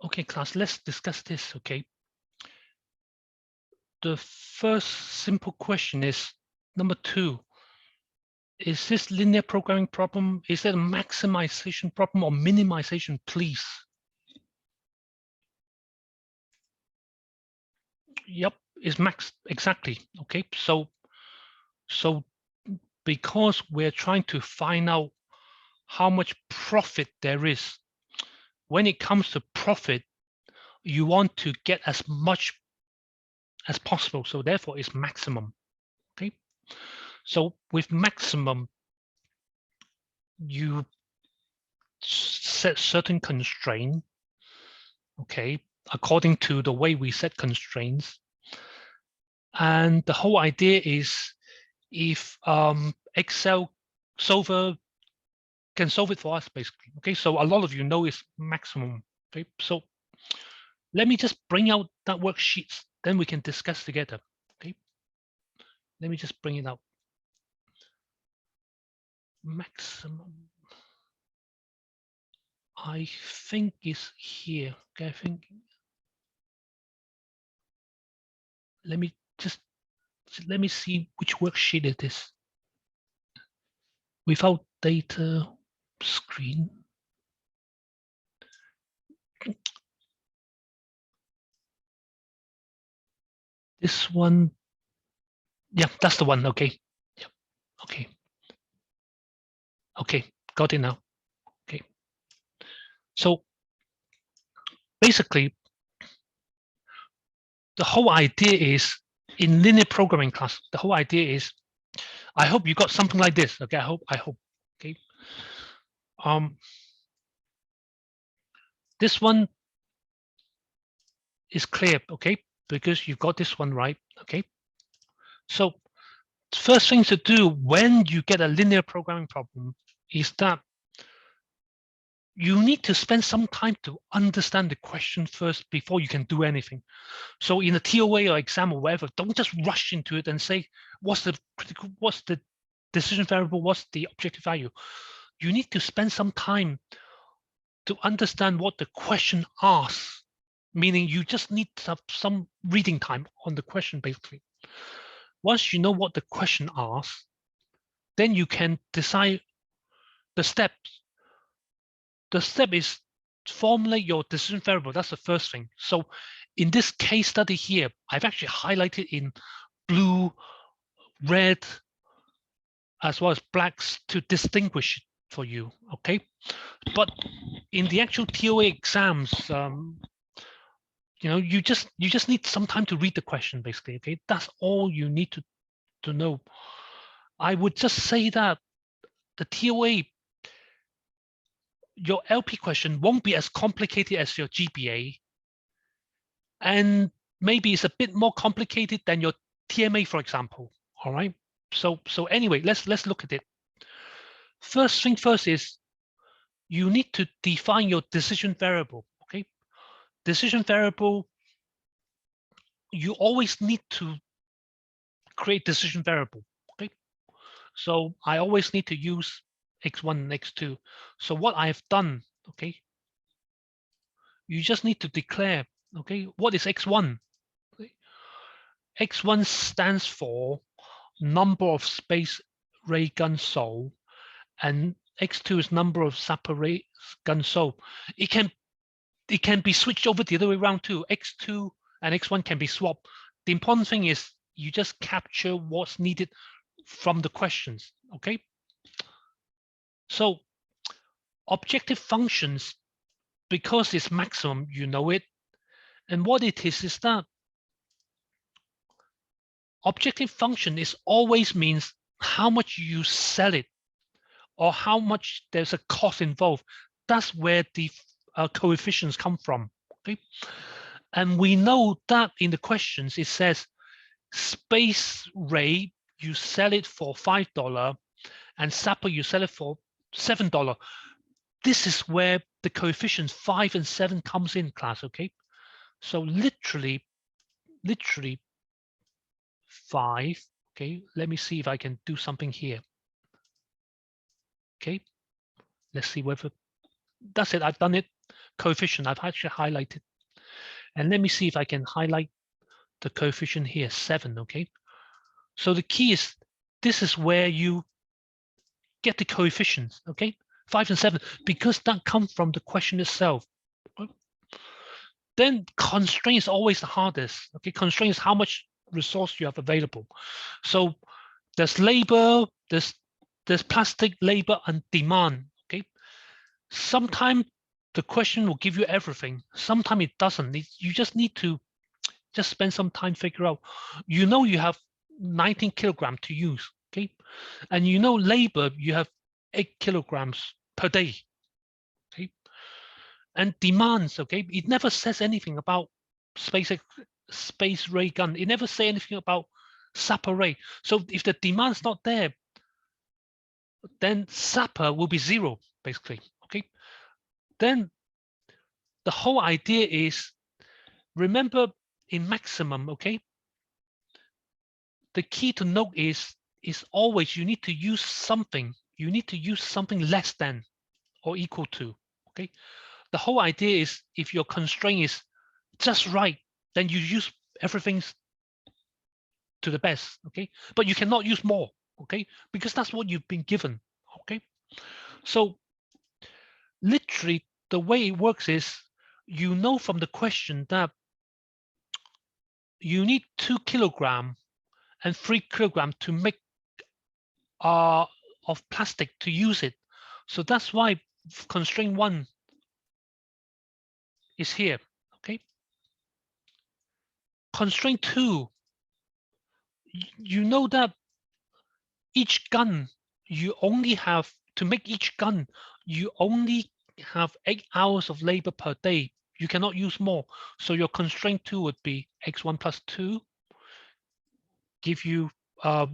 Okay, class, let's discuss this. Okay. The first simple question is number 2. Is this linear programming problem? Is it a maximization problem or minimization, please? Yep, is max, exactly. Okay, so because we're trying to find out how much profit there is, when it comes to profit, you want to get as much as possible. So therefore it's maximum. Okay, so with maximum, you set certain constraint, okay, according to the way we set constraints. And the whole idea is if Excel solver can solve it for us, basically. Okay, so a lot of you know it's maximum. Okay, so let me just bring out that worksheet, then we can discuss together. Okay, let me just bring it out. Maximum, I think is here. Okay, I think. Let me see which worksheet it is. Without data screen. This one, yeah, that's the one. Okay, yeah, okay, okay, got it now. Okay, so basically, the whole idea is in linear programming class. The whole idea is, I hope you got something like this. Okay, I hope. Okay, this one is clear. Okay, because you got this one right. Okay, so first thing to do when you get a linear programming problem is that you need to spend some time to understand the question first before you can do anything. So in a TOA or exam or whatever, don't just rush into it and say, what's the decision variable, what's the objective value? You need to spend some time to understand what the question asks, meaning you just need to have some reading time on the question, basically. Once you know what the question asks, then you can decide the steps. The step is formulate your decision variable. That's the first thing. So in this case study here, I've actually highlighted in blue, red, as well as blacks to distinguish it for you. Okay, but in the actual TOA exams, you know, you just need some time to read the question, basically. Okay, that's all you need to know. I would just say that the TOA, your LP question won't be as complicated as your GBA, and maybe it's a bit more complicated than your TMA, for example. All right. So anyway, let's look at it. First thing first is you need to define your decision variable. Okay. Decision variable, you always need to create decision variable. Okay. So I always need to use x1 and x2. So what I have done, okay, you just need to declare, okay, what is x1? Okay. X1 stands for number of space ray guns sold, and x2 is number of Sapper ray guns sold. It can be switched over the other way around too. x2 and x1 can be swapped. The important thing is you just capture what's needed from the questions. Okay. So objective functions, because it's maximum, you know it. And what it is that objective function is always means how much you sell it or how much there's a cost involved. That's where the coefficients come from. Okay. And we know that in the questions, it says space ray, you sell it for $5, and Sapper, you sell it for $7. This is where the coefficients 5 and 7 comes in, class. Okay. So literally 5. Okay. Let me see if I can do something here. Okay. Let's see whether that's it. I've done it. Coefficient, I've actually highlighted. And let me see if I can highlight the coefficient here, 7. Okay. So the key is, this is where you get the coefficients. Okay. 5 and 7, because that comes from the question itself. Then constraint is always the hardest. Okay. Constraint is how much resource you have available. So there's labor, there's plastic, labor, and demand. Okay. Sometimes the question will give you everything. Sometimes it doesn't. You just need to just spend some time figure out. You know you have 19 kilograms to use. Okay. And you know labor, you have 8 kilograms per day. Okay. And demands, okay, it never says anything about space ray gun. It never say anything about Sapper ray. So if the demand's not there, then Sapper will be 0, basically. Okay. Then the whole idea is, remember in maximum, okay, the key to note is always you need to use something. You need to use something less than or equal to. Okay. The whole idea is, if your constraint is just right, then you use everything to the best. Okay. But you cannot use more. Okay. Because that's what you've been given. Okay. So literally the way it works is, you know from the question that you need 2 kilograms and 3 kilograms to make of plastic to use it. So that's why constraint 1 is here. Okay. Constraint 2, you know that each gun, you only have to make each gun, you only have 8 hours of labor per day. You cannot use more. So your constraint 2 would be x1 plus 2, give you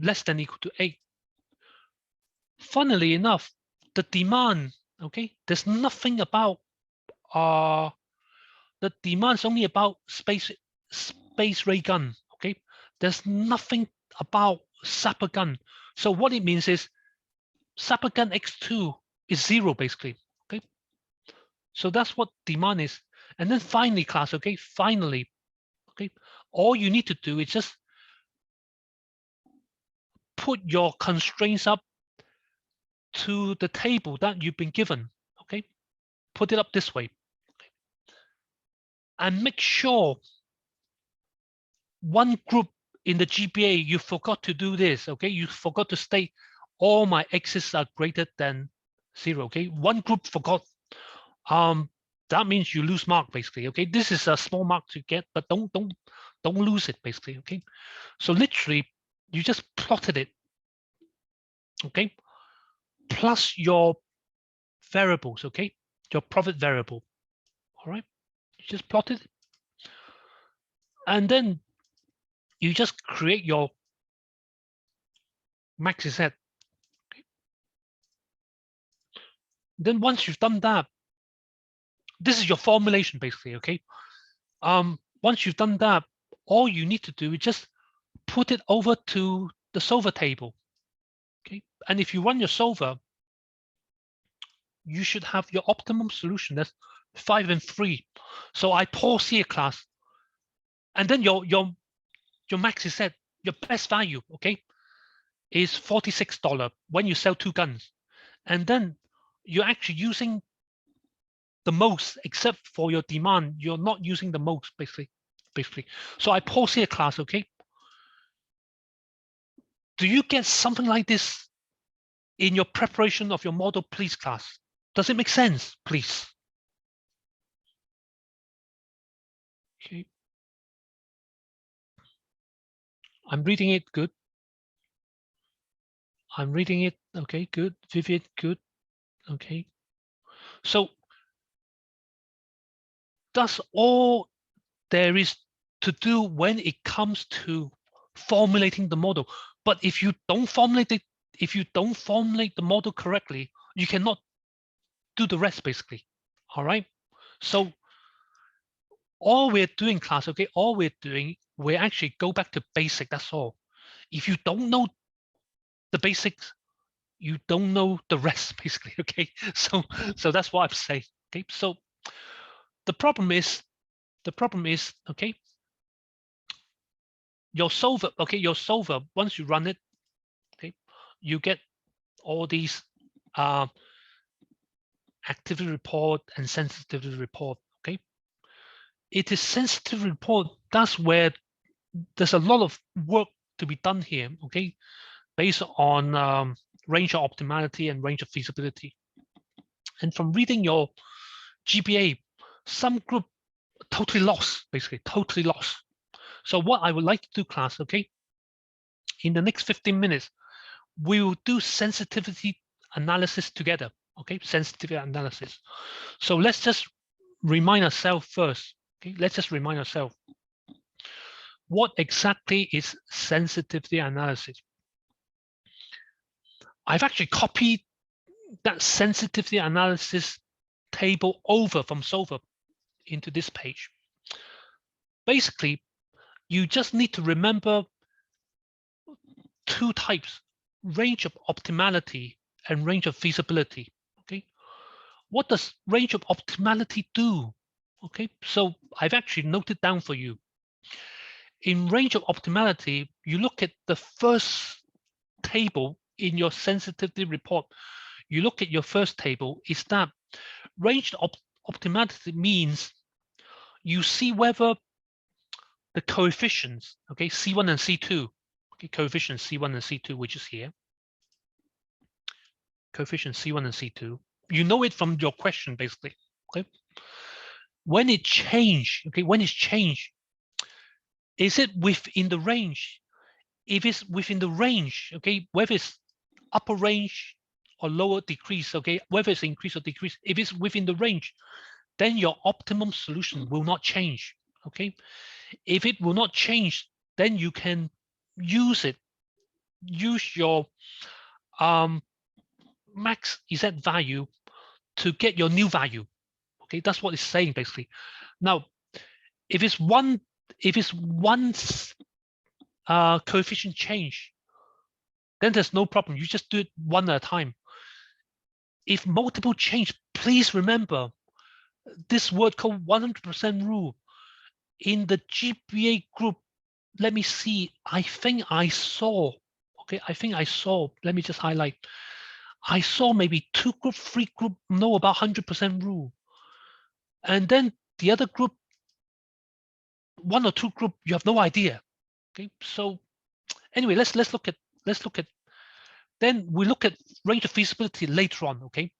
less than equal to 8. Funnily enough, the demand, okay, there's nothing about the demand's only about space ray gun. Okay, there's nothing about Sapper gun. So what it means is Sapper gun x2 is 0, basically. Okay, so that's what demand is. And then finally, class, okay, finally, okay, all you need to do is just put your constraints up to the table that you've been given. Okay, put it up this way. Okay. And make sure one group in the GPA, you forgot to do this. Okay, you forgot to state all my x's are greater than 0. Okay, one group forgot. That means you lose mark, basically. Okay, this is a small mark to get, but don't lose it, basically. Okay, so literally you just plotted it. Okay, plus your variables. Okay, your profit variable. All right, you just plotted it, and then you just create your maxi set. Okay. Then once you've done that, this is your formulation basically, okay? Once you've done that, all you need to do is just put it over to the solver table, okay? And if you run your solver, you should have your optimum solution. That's 5 and 3. So I pause here, class, and then your maxi set, your best value, okay, is $46 when you sell 2 guns, and then you're actually using the most, except for your demand, you're not using the most, basically. So I pause here, class, okay? Do you get something like this in your preparation of your model, please, class? Does it make sense, please? Okay. I'm reading it, good. I'm reading it, okay, good. Vivian, good, okay. So that's all there is to do when it comes to formulating the model. But if you don't formulate it, if you don't formulate the model correctly, you cannot do the rest, basically. All right. So all we're doing, class, okay, all we're doing, we actually go back to basic. That's all. If you don't know the basics, you don't know the rest, basically. Okay. So that's what I'm saying. Okay. So the problem is, okay, your solver, okay, your solver, once you run it, okay, you get all these activity report and sensitivity report. Okay, it is sensitivity report. That's where there's a lot of work to be done here. Okay, based on range of optimality and range of feasibility. And from reading your GPA, some group totally lost, basically totally lost. So what I would like to do, class, okay, in the next 15 minutes, we will do sensitivity analysis together. Okay, sensitivity analysis. So let's just remind ourselves first. Okay, let's just remind ourselves what exactly is sensitivity analysis. I've actually copied that sensitivity analysis table over from solver into this page. Basically, you just need to remember 2 types: range of optimality and range of feasibility. Okay, what does range of optimality do? Okay, so I've actually noted down for you. In range of optimality, you look at the first table in your sensitivity report. You look at your first table, is that range of optimality means you see whether the coefficients, okay, C1 and C2, okay, coefficients C1 and C2, which is here, coefficient C1 and C2, you know it from your question, basically. Okay, when it change, okay, when it's changed, is it within the range? If it's within the range, okay, whether it's upper range or lower decrease, okay, whether it's increase or decrease, if it's within the range, then your optimum solution will not change. Okay, if it will not change, then you can use it, use your max Z value to get your new value. Okay, that's what it's saying basically. Now, if it's one coefficient change, then there's no problem. You just do it one at a time. If multiple change, please remember this word called 100% rule. In the GPA group, let me see, I think I saw, okay, let me just highlight. I saw maybe 2 group, 3 group know about 100% rule. And then the other group, 1 or 2 group, you have no idea. Okay, so anyway, let's look at, then we look at range of feasibility later on. Okay,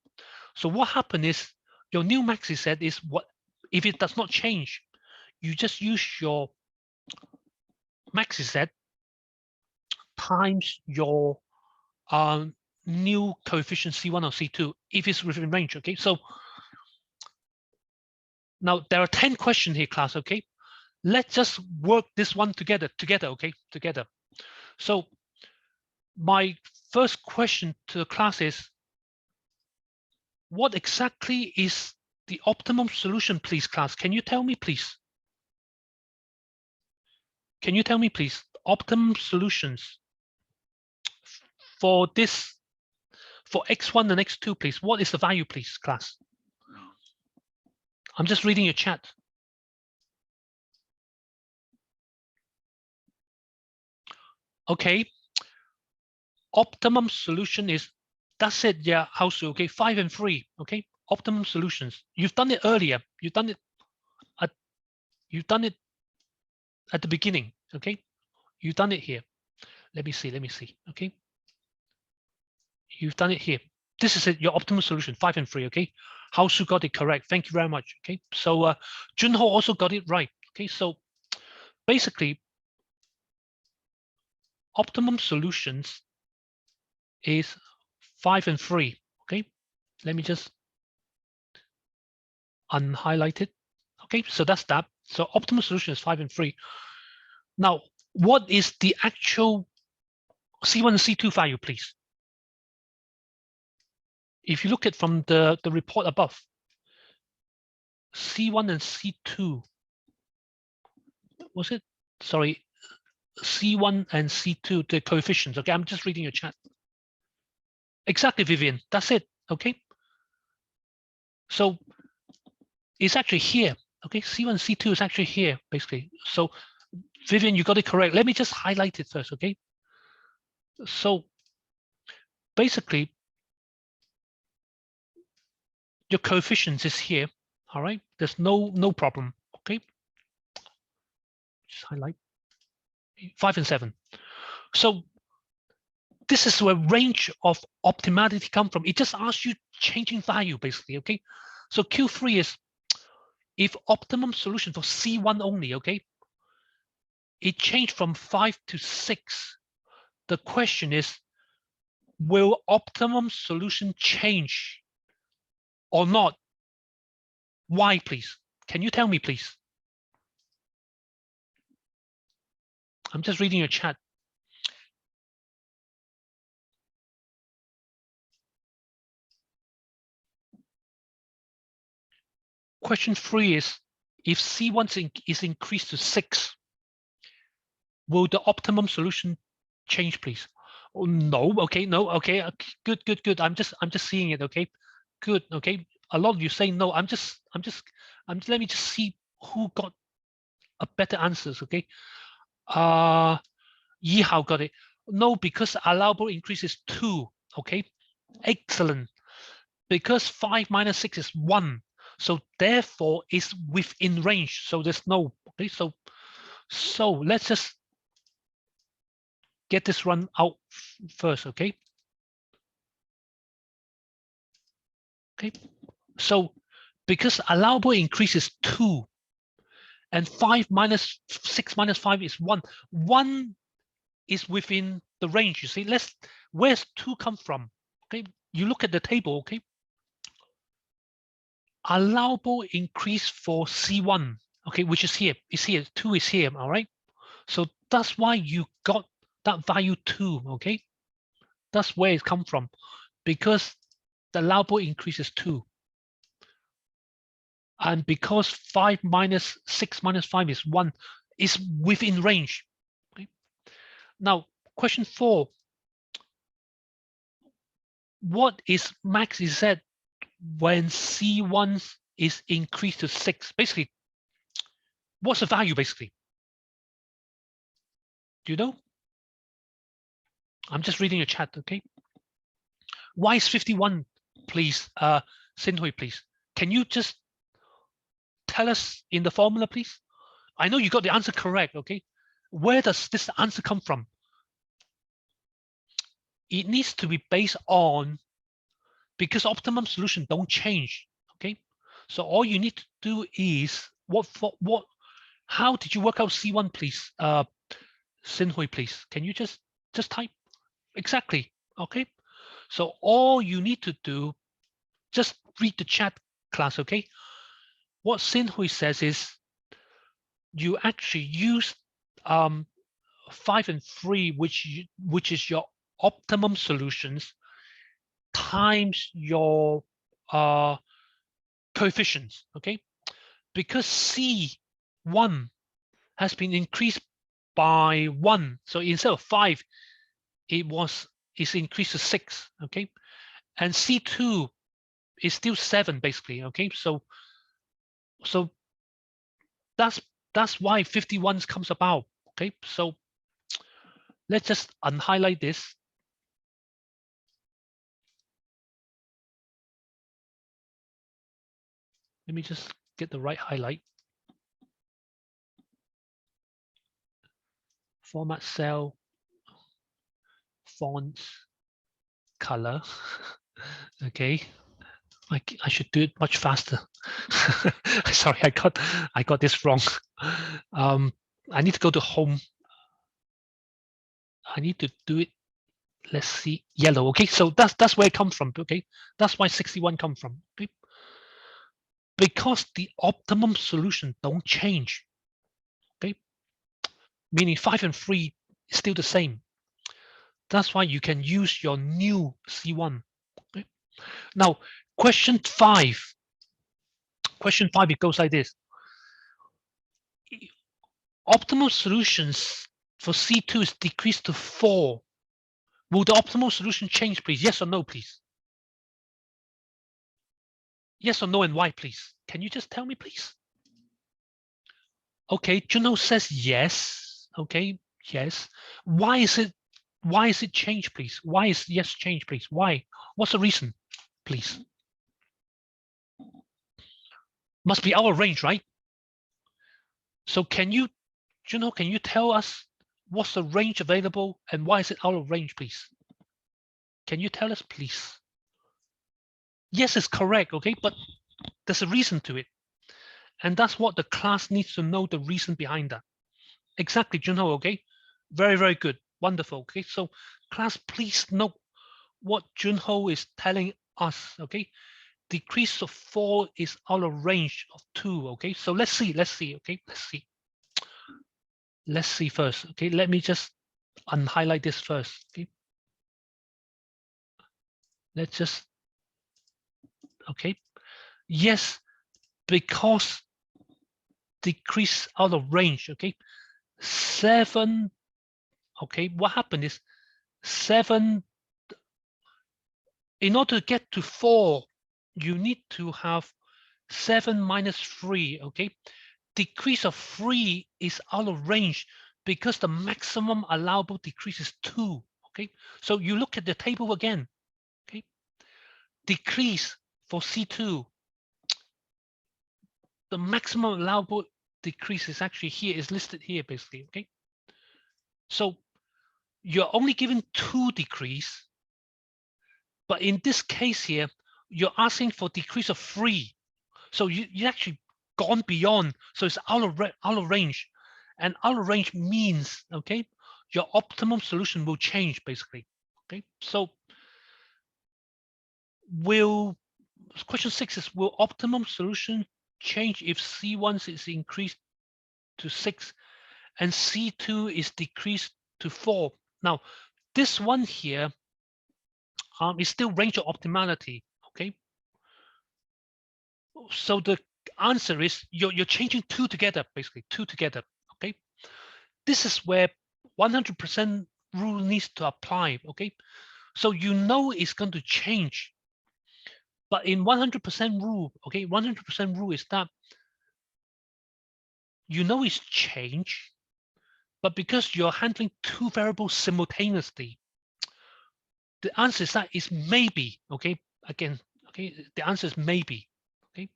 so what happened is your new maxi set is what if it does not change, you just use your maxi set times your new coefficient C1 or C2 if it's within range. Okay, so now there are 10 questions here, class. Okay, let's just work this one together, okay, together. So my first question to the class is, what exactly is the optimum solution, please, class? Can you tell me, please? Can you tell me, please, optimum solutions for this, for x1 and x2, please? What is the value, please, class? I'm just reading your chat. Okay. Optimum solution is, that's it, yeah, house, okay, 5 and 3, okay? Optimum solutions. You've done it earlier. You've done it at the beginning, okay? You've done it here. Let me see, okay? You've done it here. This is it, your optimal solution, 5 and 3, okay? House got it correct. Thank you very much, okay? So Junho also got it right, okay? So basically, optimum solutions is 5 and 3, okay? Let me just unhighlight it. Okay, so that's that. So optimal solution is 5 and 3. Now, what is the actual C1 and C2 value, please? If you look at from the report above, C1 and C2, was it? Sorry, C1 and C2, the coefficients. Okay, I'm just reading your chat. Exactly, Vivian. That's it. Okay. So it's actually here. Okay, C1 and C2 is actually here, basically. So Vivian, you got it correct. Let me just highlight it first, okay? So basically, your coefficients is here. All right, there's no problem. Okay, just highlight 5 and 7. So this is where range of optimality come from. It just asks you changing value, basically. Okay, so Q3 is if optimum solution for C1 only. Okay, it changed from 5 to 6. The question is, will optimum solution change or not? Why, please? Can you tell me, please? I'm just reading your chat. Question 3 is, if C1 is increased to 6, will the optimum solution change, please? Oh, no. Okay, no. Okay, good. I'm just seeing it. Okay, good. Okay, a lot of you say no. I'm just. Let me just see who got a better answers. Okay, Yihao got it. No, because allowable increase is 2. Okay, excellent. Because 5 minus 6 is 1. So therefore it's within range. So there's no, okay, so let's just get this run out first, okay? Okay, so because allowable increase is 2 and 5 minus 6 minus 5 is 1. 1 is within the range, you see. Where's 2 come from? Okay, you look at the table, okay? Allowable increase for C1, okay, which is here, 2 is here, all right? So that's why you got that value 2, okay? That's where it comes from, because the allowable increase is 2. And because 5 minus 6 minus 5 is 1, is within range. Okay? Now, question 4. What is max Z when C1 is increased to 6? Basically, what's the value, basically? Do you know? I'm just reading your chat, okay? Why is 51, please? Sinhui, please. Can you just tell us in the formula, please? I know you got the answer correct, okay? Where does this answer come from? It needs to be based on, because optimum solution don't change, okay? So all you need to do is, how did you work out C1, please? Sinhui, please. Can you just type? Exactly, okay? So all you need to do, just read the chat, class, okay? What Sinhui says is, you actually use 5 and 3, which is your optimum solutions, times your coefficients, okay? Because C1 has been increased by 1, so instead of 5, it's increased to 6, okay? And C2 is still 7, basically, okay? So that's why 51 comes about, okay? So let's just unhighlight this. Let me just get the right highlight. Format cell, fonts, color. Okay, I should do it much faster. Sorry, I got this wrong. I need to go to home. I need to do it. Let's see, yellow. Okay, so that's where it comes from. Okay, that's why 61 comes from. Okay? Because the optimum solution don't change. Okay, meaning 5 and 3 is still the same. That's why you can use your new C1. Okay? Now, question 5. Question 5, it goes like this. Optimal solutions for C2 is decreased to 4. Will the optimal solution change, please? Yes or no, please? Yes or no, and why, please? Can you just tell me, please? Okay, Junho says yes. Okay, yes. Why is it changed, please? Why is yes changed, please? Why? What's the reason, please? Must be out of range, right? So can you, Junho, can you tell us what's the range available and why is it out of range, please? Can you tell us, please? Yes, it's correct, okay, but there's a reason to it. And that's what the class needs to know, the reason behind that. Exactly, Junho, okay? Very, very good. Wonderful, okay? So class, please note what Junho is telling us, okay? Decrease of 4 is out of range of 2, okay? So let's see, okay? Let's see first, okay? Let me just unhighlight this first, okay? Let's just, okay? Yes, because decrease out of range, okay? 7, okay? What happened is 7, in order to get to 4, you need to have 7 minus 3, okay? Decrease of 3 is out of range because the maximum allowable decrease is 2, okay? So you look at the table again, okay? Decrease for C2, the maximum allowable decrease is actually here, is listed here basically, okay? So you're only given 2 decrease, but in this case here, you're asking for decrease of 3. So you actually gone beyond, so it's out of range, and out of range means, okay, your optimum solution will change basically, okay? So question 6 is, will optimum solution change if C1 is increased to 6 and C2 is decreased to 4? Now, this one here is still range of optimality, okay? So the answer is you're changing 2 together, basically 2 together, okay? This is where 100% rule needs to apply, okay? So you know it's going to change, but in 100% rule, okay, 100% rule is that you know it's change, but because you're handling 2 variables simultaneously, the answer is that is maybe, okay? Again, okay, the answer is maybe, okay?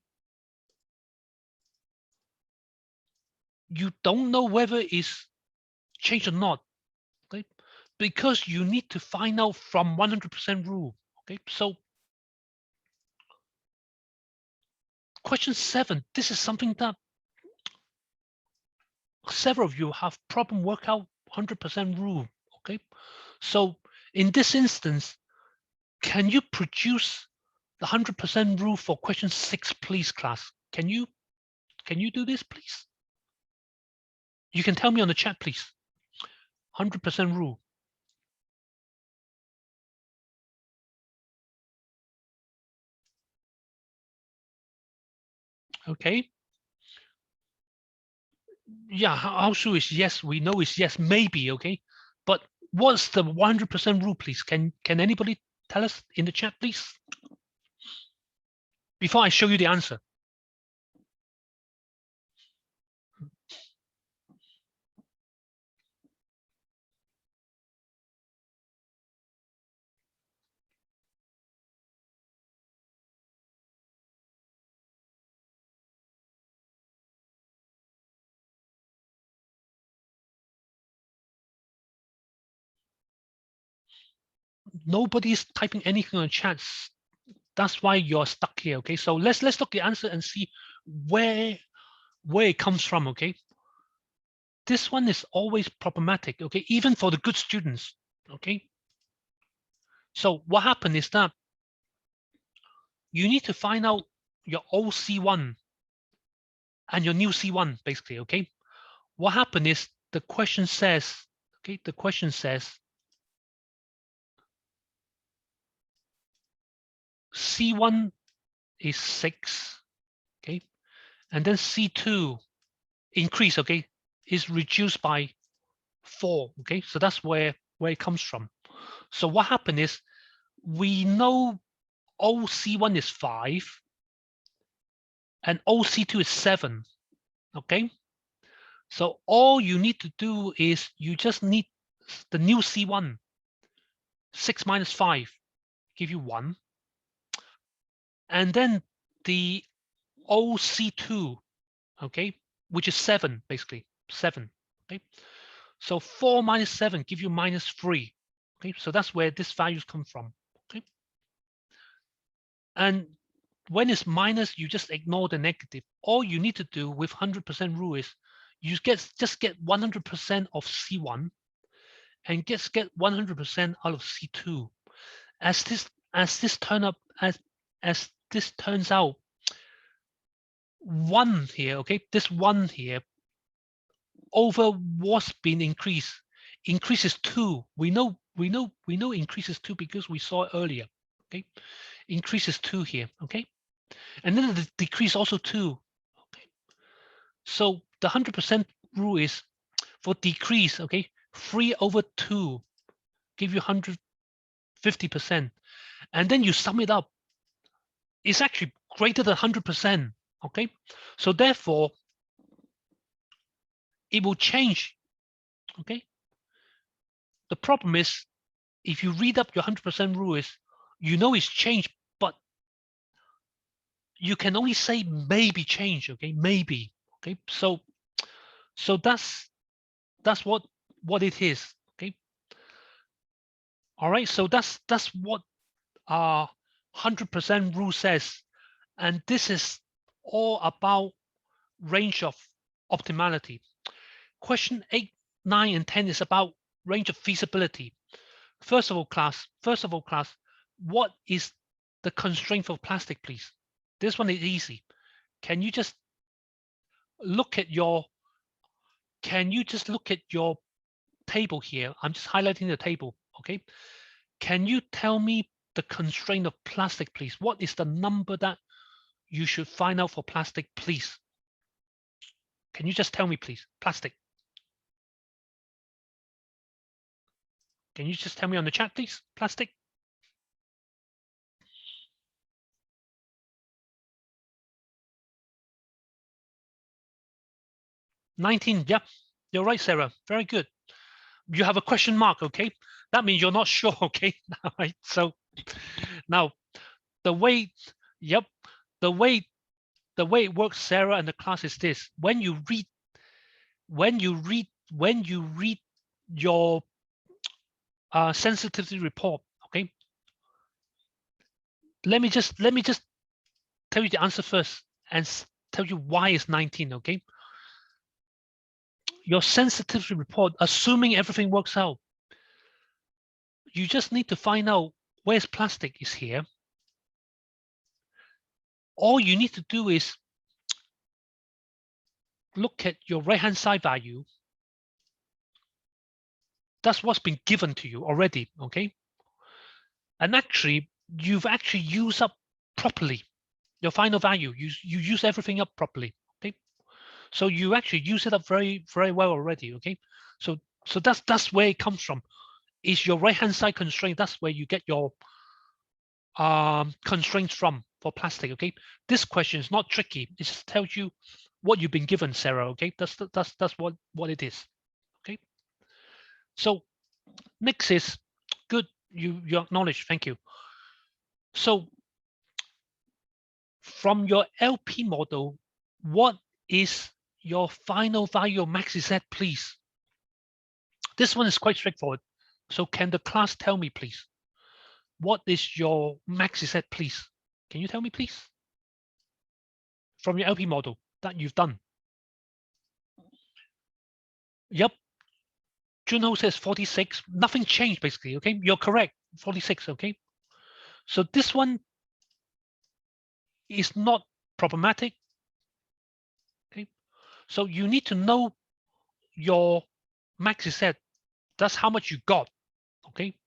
You don't know whether it's changed or not, okay? Because you need to find out from 100% rule, okay? So question 7, this is something that several of you have problem work out 100% rule, okay? So in this instance, can you produce the 100% rule for question 6, please, class? Can you do this, please? You can tell me on the chat, please. 100% rule. Okay. Yeah, how sure is yes? We know it's yes, maybe. Okay, but what's the 100% rule, please? Can anybody tell us in the chat, please? Before I show you the answer. Nobody's typing anything on chats. That's why you're stuck here. Okay, so let's look at the answer and see where it comes from. Okay, this one is always problematic. Okay, even for the good students. Okay, so what happened is that you need to find out your old C1 and your new C1 basically. Okay, what happened is the question says, okay, the question says C1 is 6, okay, and then C2 increase, okay, is reduced by 4, okay, so that's where it comes from. So what happened is we know old C1 is 5 and old C2 is 7, okay. So all you need to do is you just need the new C1. 6 minus 5 give you 1, and then the old C2, okay, which is 7 basically, 7, okay. So 4 minus 7 give you minus 3, okay. So that's where this values come from, okay. And when it's minus, you just ignore the negative. All you need to do with 100% rule is you just get 100% of C1 and get 100% out of C2. As this turns out, 1 here, okay, this 1 here over what's been increases 2. We know increases 2 because we saw it earlier, okay. Increases 2 here, okay, and then the decrease also 2, okay. So the 100% rule is for decrease, okay, 3 over 2 give you 150%, and then you sum it up, it's actually greater than 100%, okay. So therefore it will change, okay. The problem is if you read up your 100% rule is, you know it's changed, but you can only say maybe change, okay, maybe, okay. So that's what it is, okay. All right, so that's what our 100% rule says, and this is all about range of optimality. Question 8, 9, and 10 is about range of feasibility. First of all, class, what is the constraint for plastic, please? This one is easy. Can you just look at your table here? I'm just highlighting the table, okay? Can you tell me the constraint of plastic, please? What is the number that you should find out for plastic, please? Can you just tell me, please? Plastic. Can you just tell me on the chat, please? Plastic. $19. Yeah, you're right, Sarah. Very good. You have a question mark, okay? That means you're not sure, okay? All right. So now the way it works, Sarah, and the class is this: when you read your sensitivity report, okay? Let me just tell you the answer first and tell you why it's 19, okay? Your sensitivity report, assuming everything works out, you just need to find out where's plastic is here. All you need to do is look at your right-hand side value That's what's been given to you already, okay? And actually, you've actually used up properly your final value. You use everything up properly, okay? So you actually use it up very, very well already, okay? So that's where it comes from. Is your right-hand side constraint? That's where you get your constraints from for plastic, okay? This question is not tricky. It just tells you what you've been given, Sarah, okay? That's what it is, okay? So next is good. You acknowledge. Thank you. So from your LP model, what is your final value of max Z, please? This one is quite straightforward. So can the class tell me, please? What is your max Z, please? Can you tell me, please? From your LP model that you've done. Yep. Junho says 46. Nothing changed, basically, okay? You're correct, 46, okay? So this one is not problematic, okay? So you need to know your max Z. That's how much you got, okay?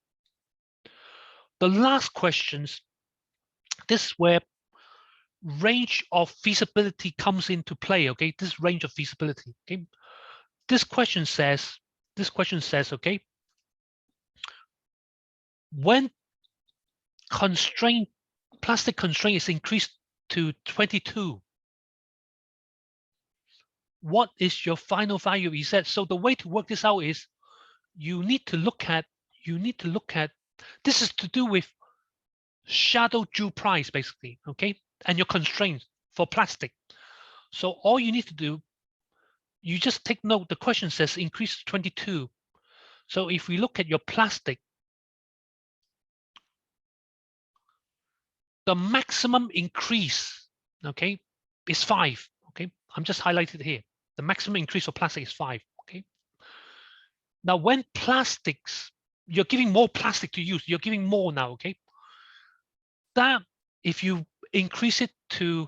The last questions, this is where range of feasibility comes into play, okay? This range of feasibility, okay? This question says, okay, when plastic constraint is increased to 22, what is your final value of Z? So the way to work this out is you need to look at, this is to do with shadow Joule price, basically, okay? And your constraints for plastic. So all you need to do, you just take note, the question says increase to 22. So if we look at your plastic, the maximum increase, okay, is 5, okay? I'm just highlighted here. The maximum increase for plastic is 5, okay? Now, when plastics, you're giving more plastic to use, you're giving more now, okay? That, if you increase it to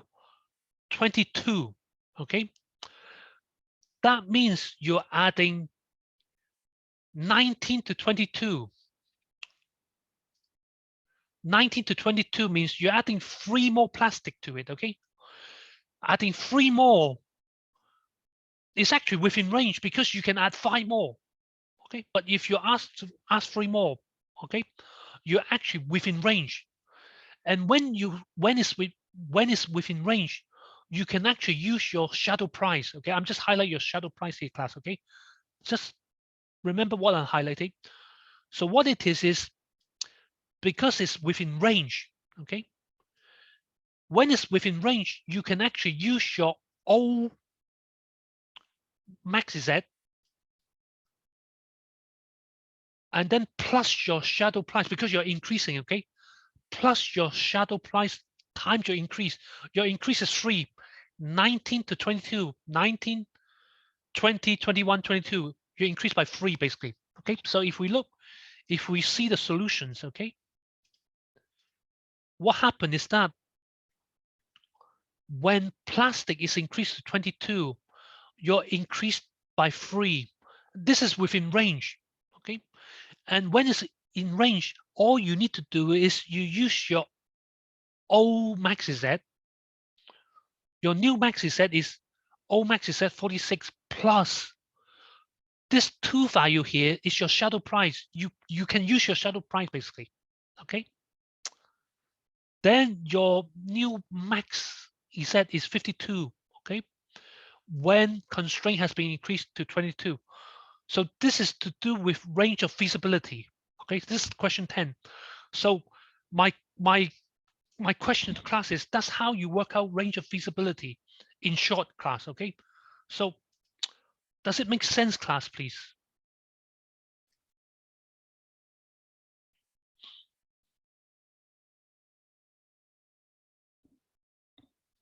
22, okay? That means you're adding 19 to 22. 19 to 22 means you're adding 3 more plastic to it, okay? Adding 3 more is actually within range because you can add 5 more, okay? But if you're asked to ask 3 more, okay, you're actually within range. And when it's within range, you can actually use your shadow price, okay? I'm just highlighting your shadow price here, class, okay? Just remember what I'm highlighting. So what it is because it's within range, okay? When it's within range, you can actually use your old max Z and then plus your shadow price because you're increasing, okay? Plus your shadow price times your increase. Your increase is 3, 19 to 22, 19, 20, 21, 22. You increase by 3 basically, okay? So if we look, if we see the solutions, okay? What happened is that when plastic is increased to 22, you're increased by 3. This is within range, okay? And when it's in range, all you need to do is you use your old max Z. Your new max Z is old max Z 46 plus this 2 value here is your shadow price. You can use your shadow price basically, okay? Then your new max Z is 52, okay? When constraint has been increased to 22. So this is to do with range of feasibility, okay? This is question 10. So my question to class is, that's how you work out range of feasibility in short, class, okay? So does it make sense, class, please?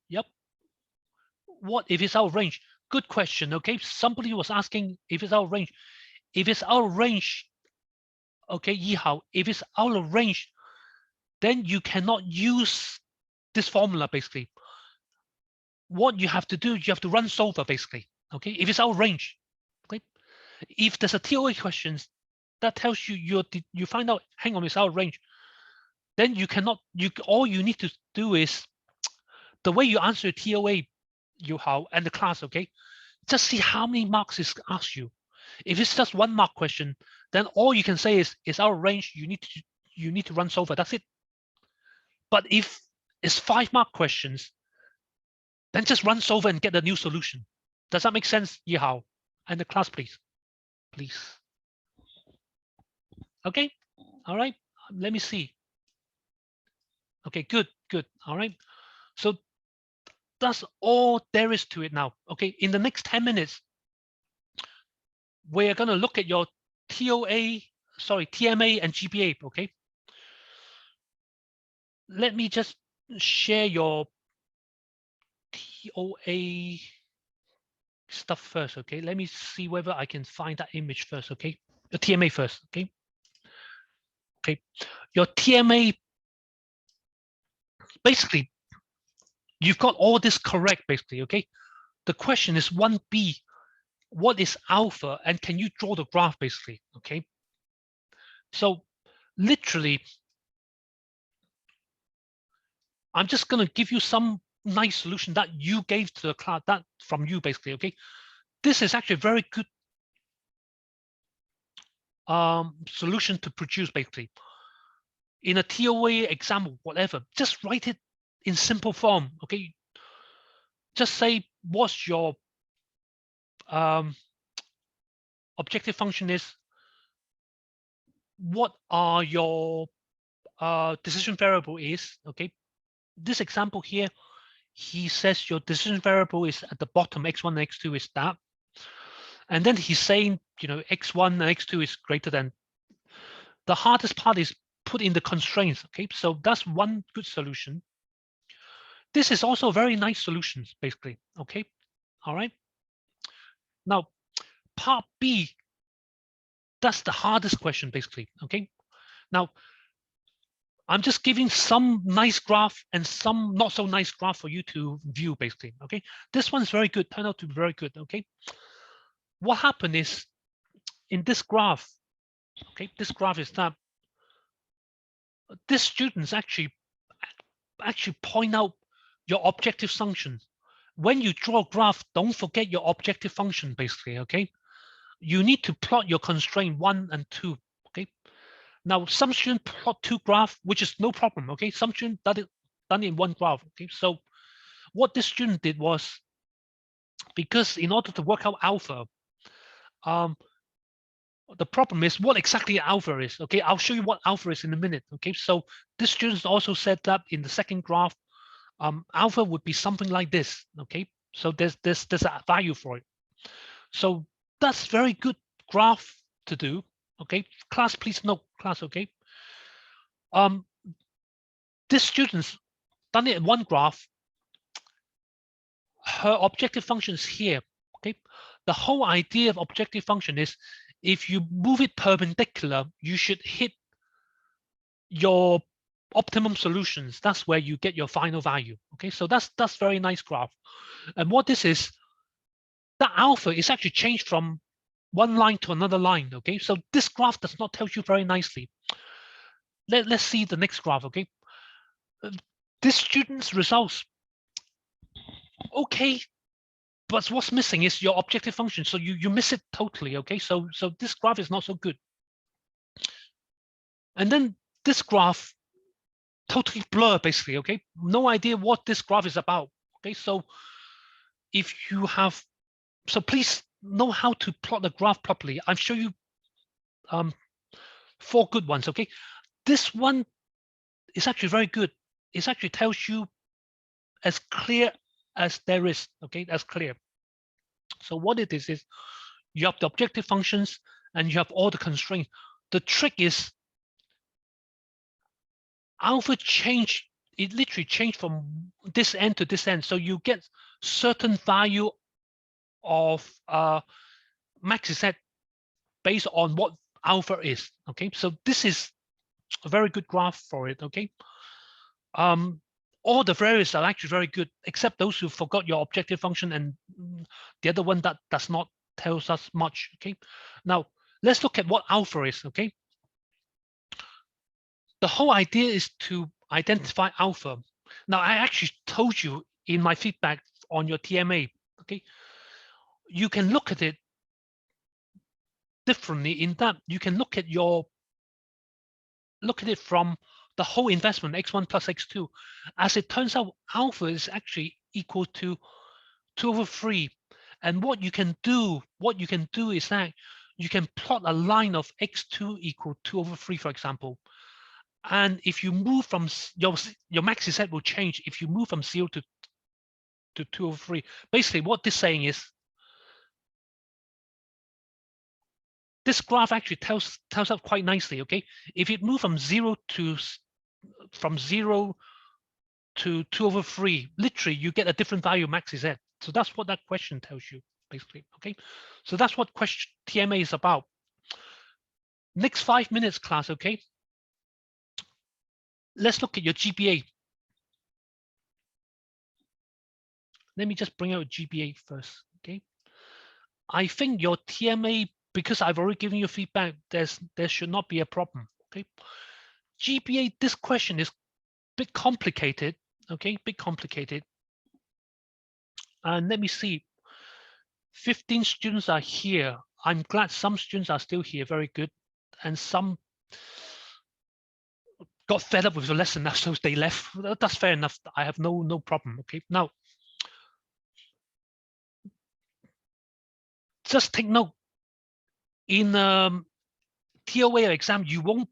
Yep. What if it's out of range? Good question, okay? Somebody was asking if it's out of range. If it's out of range, okay, Yihao, if it's out of range, then you cannot use this formula basically. What you have to do, you have to run solver basically, okay? If it's out of range, okay? If there's a TOA questions, that tells you you find out, hang on, it's out of range. Then you cannot, all you need to do is the way you answer TOA, and the class, okay? Just see how many marks is asked you. If it's just 1 mark question, then all you can say is it's out of range. You need to run solver. That's it. But if it's 5 mark questions, then just run solver and get a new solution. Does that make sense, Yihao? And the class, please. Okay. All right. Let me see. Okay, good. All right. So that's all there is to it now. Okay. In the next 10 minutes, we're going to look at your TMA and GPA. Okay. Let me just share your TOA stuff first. Okay. Let me see whether I can find that image first. Okay. The TMA first. Okay. Okay. Your TMA, basically, you've got all this correct, basically. Okay. The question is 1B. What is alpha, and can you draw the graph, basically? Okay. So literally, I'm just going to give you some nice solution that you gave to the class, that from you, basically. Okay. This is actually a very good solution to produce, basically. In a TOA exam, whatever, just write it in simple form. Okay. Just say what's your objective function is, what are your decision variable is. Okay. This example here, he says your decision variable is at the bottom, x1 and x2 is that. And then he's saying, x1 and x2 is greater than. The hardest part is put in the constraints. Okay, so that's one good solution. This is also very nice solutions, basically. Okay, all right. Now, part B, that's the hardest question, basically. Okay, now I'm just giving some nice graph and some not so nice graph for you to view, basically. Okay, this one's very good, turned out to be very good. Okay, what happened is in this graph, okay, this graph is that this students actually point out your objective function. When you draw a graph, don't forget your objective function, basically. Okay, you need to plot your constraint 1 and 2. Okay, now some students plot 2 graphs, which is no problem. Okay, some students done in 1 graph. Okay, so what this student did was, because in order to work out alpha, the problem is what exactly alpha is. Okay, I'll show you what alpha is in a minute. Okay, so this student also said that in the second graph, alpha would be something like this. Okay, so there's a value for it. So that's very good graph to do. Okay, class, please note, class. Okay, this student's done it in 1 graph. Her objective function is here. Okay, the whole idea of objective function is, if you move it perpendicular, you should hit your optimum solutions. That's where you get your final value. Okay, so that's very nice graph. And what this is, the alpha is actually changed from 1 line to another line. Okay, so this graph does not tell you very nicely. Let's see the next graph. Okay, this student's results. Okay, but what's missing is your objective function. So you miss it totally. Okay, so this graph is not so good. And then this graph totally blur, basically. Okay, no idea what this graph is about. Okay, so if you have, so please know how to plot the graph properly. I'll show you 4 good ones. Okay, this one is actually very good. It actually tells you as clear as there is. Okay, that's clear. So what it is you have the objective functions and you have all the constraints. The trick is alpha change, it literally changed from this end to this end. So you get certain value of max Z based on what alpha is. Okay, so this is a very good graph for it. Okay, all the variables are actually very good, except those who forgot your objective function and the other one that does not tell us much. Okay, now let's look at what alpha is, okay? The whole idea is to identify alpha. Now, I actually told you in my feedback on your TMA, okay? You can look at it differently in that you can look at it from the whole investment, X1 plus X2. As it turns out, alpha is actually equal to 2/3. And what you can do is that you can plot a line of X2 equal 2/3, for example. And if you move from your maxi set will change if you move from 0 to 2/3. Basically, what this saying is, this graph actually tells up quite nicely. Okay, if it moves from 0 to 2/3, literally you get a different value of maxi z. So that's what that question tells you, basically. Okay, so that's what question TMA is about. Next 5 minutes, class. Okay, let's look at your GPA. Let me just bring out GPA first. Okay, I think your TMA, because I've already given you feedback, there should not be a problem. Okay, GPA, this question is a bit complicated. Okay, bit complicated. And let me see. 15 students are here. I'm glad some students are still here. Very good. And some got fed up with the lesson, so they left. That's fair enough. I have no problem. Okay. Now, just take note. In TOA exam, you won't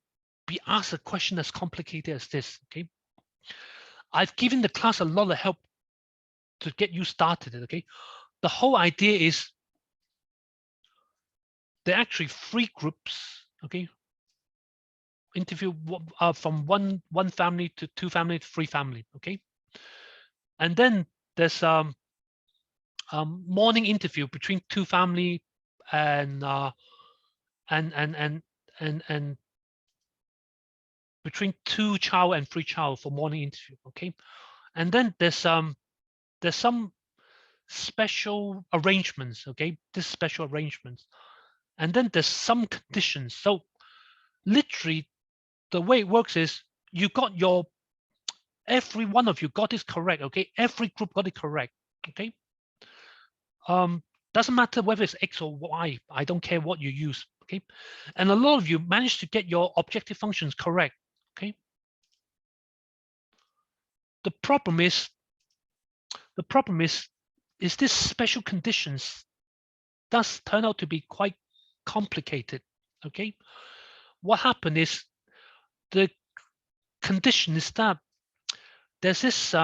be asked a question as complicated as this. Okay. I've given the class a lot of help to get you started. Okay. The whole idea is there are actually 3 groups. Okay. Interview from one family to 2 family to 3 family. Okay. And then there's morning interview between 2 family and between 2 child and 3 child for morning interview. Okay. And then there's some special arrangements. Okay, this special arrangements. And then there's some conditions. So literally the way it works is you got every one of you got this correct. Okay, every group got it correct. Okay, doesn't matter whether it's X or Y, I don't care what you use. Okay, and a lot of you managed to get your objective functions correct. Okay, the problem is this special conditions does turn out to be quite complicated. Okay, what happened is the condition is that there's this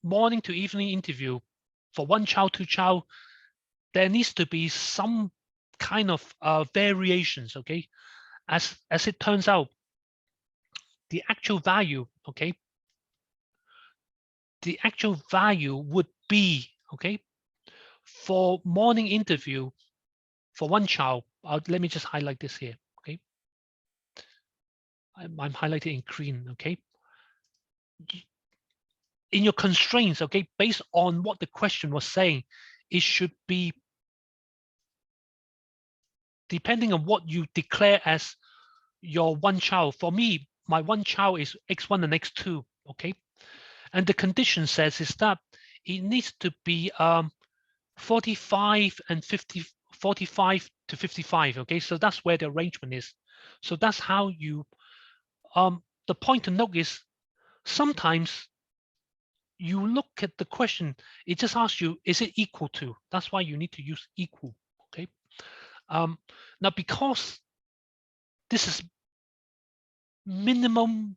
morning to evening interview for 1 child, 2 child. There needs to be some kind of variations. Okay, as it turns out, the actual value, okay, the actual value would be, okay, for morning interview for 1 child. Let me just highlight this here. Okay, I'm highlighting in green. Okay, in your constraints, okay, based on what the question was saying, it should be depending on what you declare as your 1 child. For me, my 1 child is X1 and X2. Okay, and the condition says is that it needs to be 45 and 50, 45 to 55. Okay, so that's where the arrangement is. So that's how you the point to note is sometimes you look at the question, it just asks you, is it equal to? That's why you need to use equal. Okay, now because this is minimum,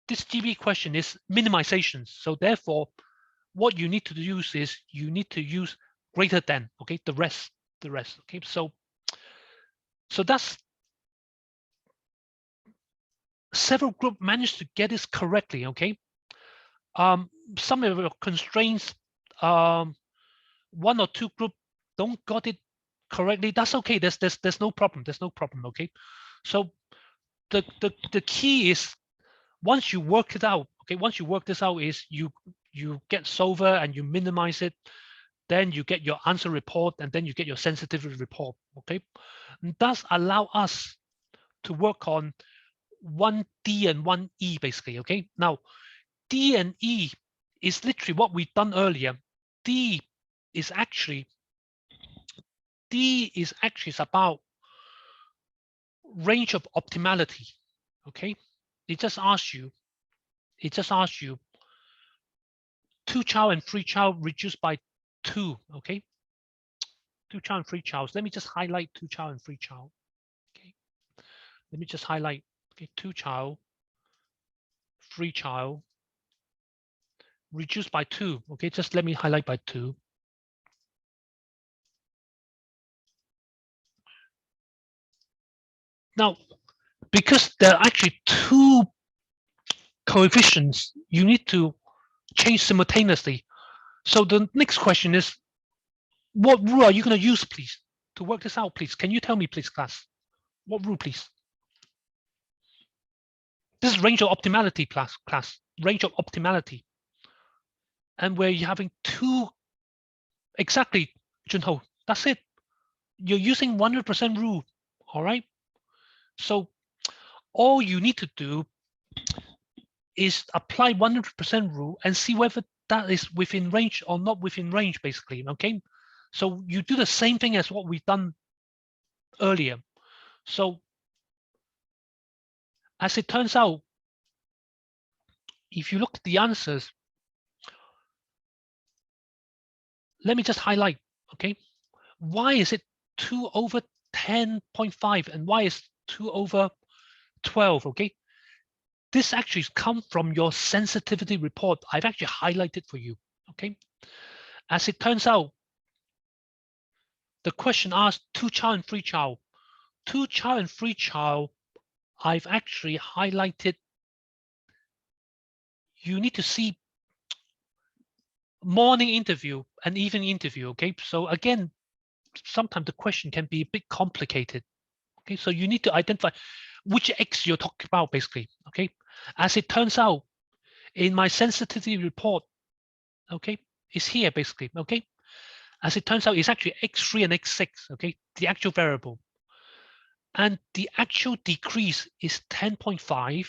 this GB question is minimizations. So therefore, what you need to use is you need to use greater than. Okay, the rest. Okay, so that's several group managed to get this correctly. Okay, some of your constraints, 1 or 2 group don't got it correctly. That's okay. There's no problem. There's no problem. Okay, so the key is once you work it out. Okay, once you work this out is you get solver and you minimize it. then you get your answer report, and then you get your sensitivity report. Okay, and that's allow us to work on 1D and 1E basically. Okay, now D and E is literally what we've done earlier. D is actually about range of optimality. Okay, it just asks you 2-chow and 3-chow reduced by 2. Okay, 2-chow and 3-chows. Let me just highlight 2-chow and 3-chow. Okay, let me just highlight. Okay, 2-chow, 3-chow reduced by 2. Okay, just let me highlight by 2. Now, because there are actually 2 coefficients, you need to change simultaneously. So the next question is, what rule are you going to use, please, to work this out, please? Can you tell me, please, class? What rule, please? This is range of optimality, class. Range of optimality. And where you're having 2, exactly, Junho, that's it. You're using 100% rule, all right? So all you need to do is apply 100% rule and see whether that is within range or not within range, basically, okay? So you do the same thing as what we've done earlier. So as it turns out, if you look at the answers, let me just highlight, okay? Why is it 2 over 10.5 and why is 2 over 12, okay? This actually comes from your sensitivity report. I've actually highlighted for you, okay? As it turns out, the question asked 2-chow and 3-chow. 2-chow and 3-chow, I've actually highlighted. You need to see morning interview and evening interview, okay? So again, sometimes the question can be a bit complicated, okay? So you need to identify which X you're talking about, basically, okay? As it turns out, in my sensitivity report, okay, it's here, basically, okay? As it turns out, it's actually X3 and X6, okay? The actual variable. And the actual decrease is 10.5,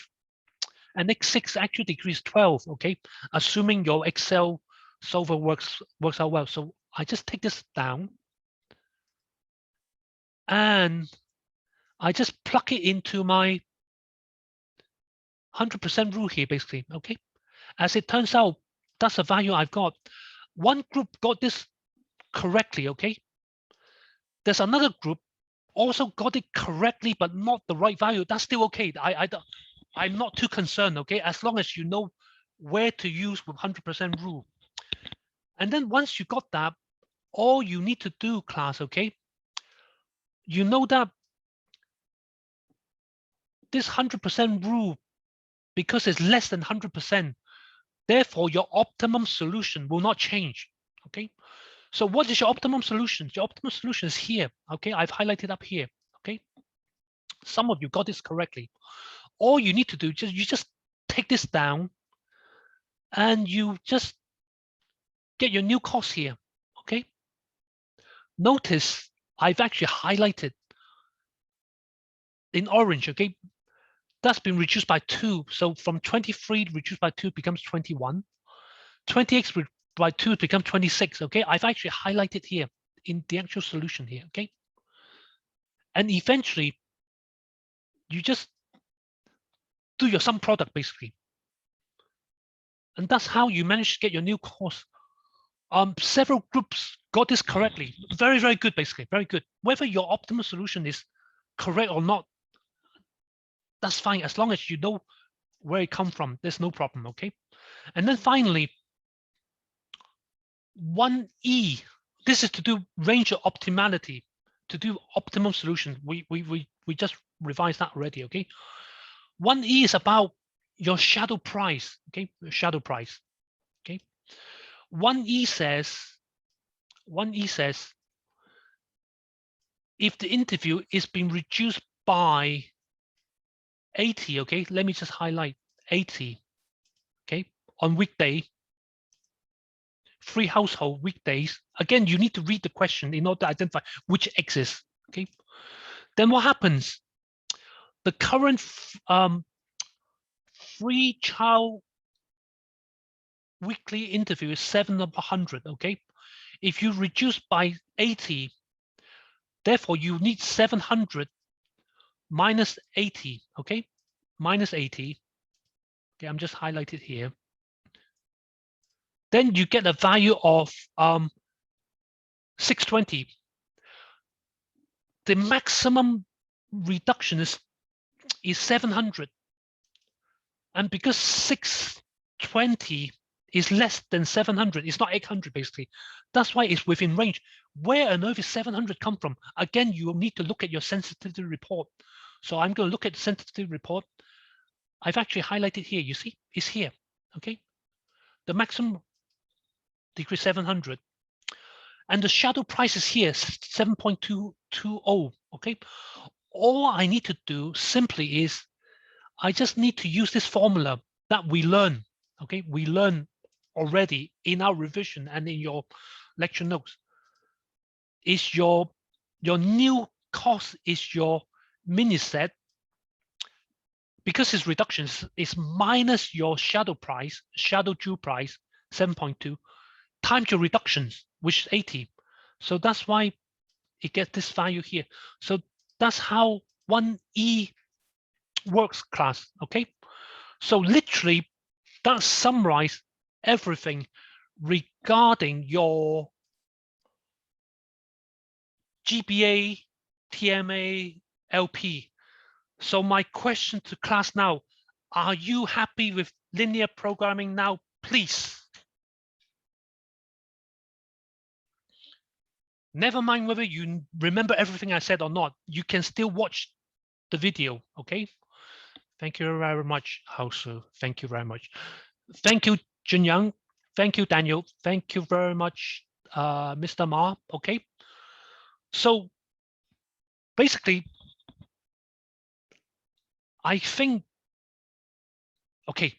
and X6 actual decrease 12, okay? Assuming your Excel solver works out well. So I just take this down, and I just plug it into my 100% rule here, basically, okay? As it turns out, that's the value I've got. One group got this correctly, okay? There's another group also got it correctly, but not the right value. That's still okay. I'm not too concerned, okay? As long as you know where to use with 100% rule. And then once you got that, all you need to do, class, okay? You know that this 100% rule, because it's less than 100%, therefore your optimum solution will not change, okay? So what is your optimum solution? Your optimum solution is here, okay? I've highlighted up here, okay? Some of you got this correctly. All you need to do, you just take this down and you just get your new cost here, okay? Notice I've actually highlighted in orange, okay? That's been reduced by 2. So from 23 reduced by 2 becomes 21. 20x by 2 becomes 26, okay? I've actually highlighted here in the actual solution here, okay? And eventually, you just do your sum product, basically. And that's how you manage to get your new course. Several groups got this correctly. Very, very good, basically, very good. Whether your optimal solution is correct or not, that's fine, as long as you know where it comes from, there's no problem, okay? And then finally, 1E, this is to do range of optimality, to do optimum solution. We just revised that already, okay? 1E is about your shadow price, okay? Your shadow price, okay? 1E says, if the interview is being reduced by 80, okay? Let me just highlight 80, okay? On weekday, 3 household weekdays, Again, you need to read the question in order to identify which exists. Okay. Then what happens? The current free child weekly interview is 7 of 100. Okay. If you reduce by 80, therefore you need 700 minus 80. Okay. Minus 80. Okay. I'm just highlighted here. Then you get a value of 620. The maximum reduction is 700. And because 620 is less than 700, it's not 800 basically. That's why it's within range. Where on earth is 700 come from? Again, you will need to look at your sensitivity report. So I'm going to look at the sensitivity report. I've actually highlighted here. You see, it's here. Okay. The maximum degree 700. And the shadow price is here, 7.220. Okay. All I need to do simply is I just need to use this formula that we learn. Okay, we learn already in our revision and in your lecture notes. Is your new cost is your mini set, because it's reductions, is minus your shadow price, shadow Jew price 7.2 times your reductions, which is 80. So that's why it gets this value here. So that's how 1E works, class. Okay, so literally that summarizes everything regarding your GBA, TMA, LP. So my question to class now, are you happy with linear programming now, please? Never mind whether you remember everything I said or not, you can still watch the video, okay? Thank you very much, Hausu. Thank you very much. Thank you, Junyang. Thank you, Daniel. Thank you very much, Mr. Ma. Okay. So basically, I think, okay,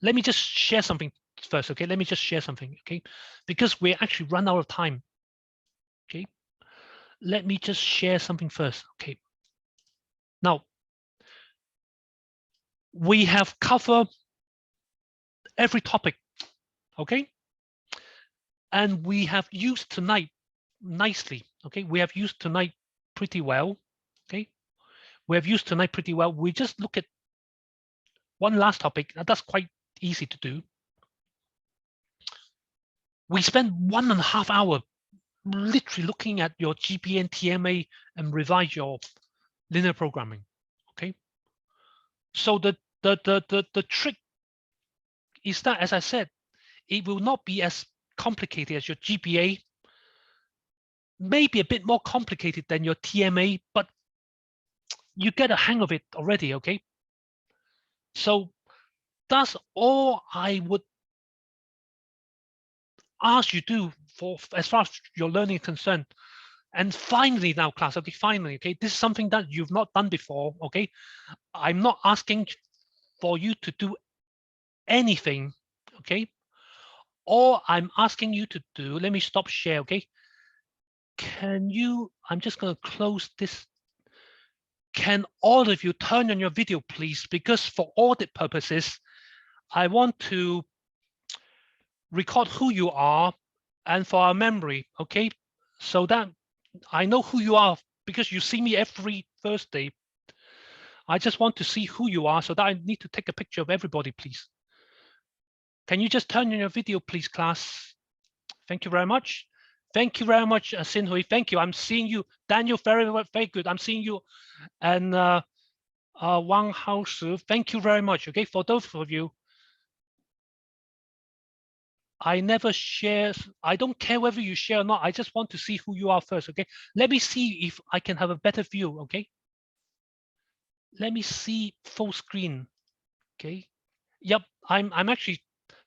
let me just share something first. Okay, let me just share something. Okay, because we actually run out of time. Okay, let me just share something first. Okay, now we have covered every topic. Okay, and we have used tonight nicely. Okay, we have used tonight pretty well. Okay, we have used tonight pretty well. We just look at one last topic. That's quite easy to do. We spent 1.5 hours literally looking at your GPA and TMA and revise your linear programming. Okay, so the trick is that, as I said, it will not be as complicated as your GPA, maybe a bit more complicated than your TMA, but you get a hang of it already. Okay, so that's all I would ask you to do for as far as your learning is concerned. And finally now, class, okay, finally, okay, this is something that you've not done before. Okay, I'm not asking for you to do anything. Okay, all I'm asking you to do, let me stop share. Okay, can you, I'm just going to close this. Can all of you turn on your video, please? Because for audit purposes, I want to record who you are and for our memory. Okay, so that I know who you are because you see me every Thursday. I just want to see who you are, so that I need to take a picture of everybody, please. Can you just turn on your video, please, class? Thank you very much. Thank you very much, Sinhui. Thank you. I'm seeing you. Daniel, very good. I'm seeing you. And Wang Haoshi, thank you very much. Okay, for those of you, I never share. I don't care whether you share or not. I just want to see who you are first. Okay, let me see if I can have a better view. Okay, let me see full screen. Okay, yep, I'm actually.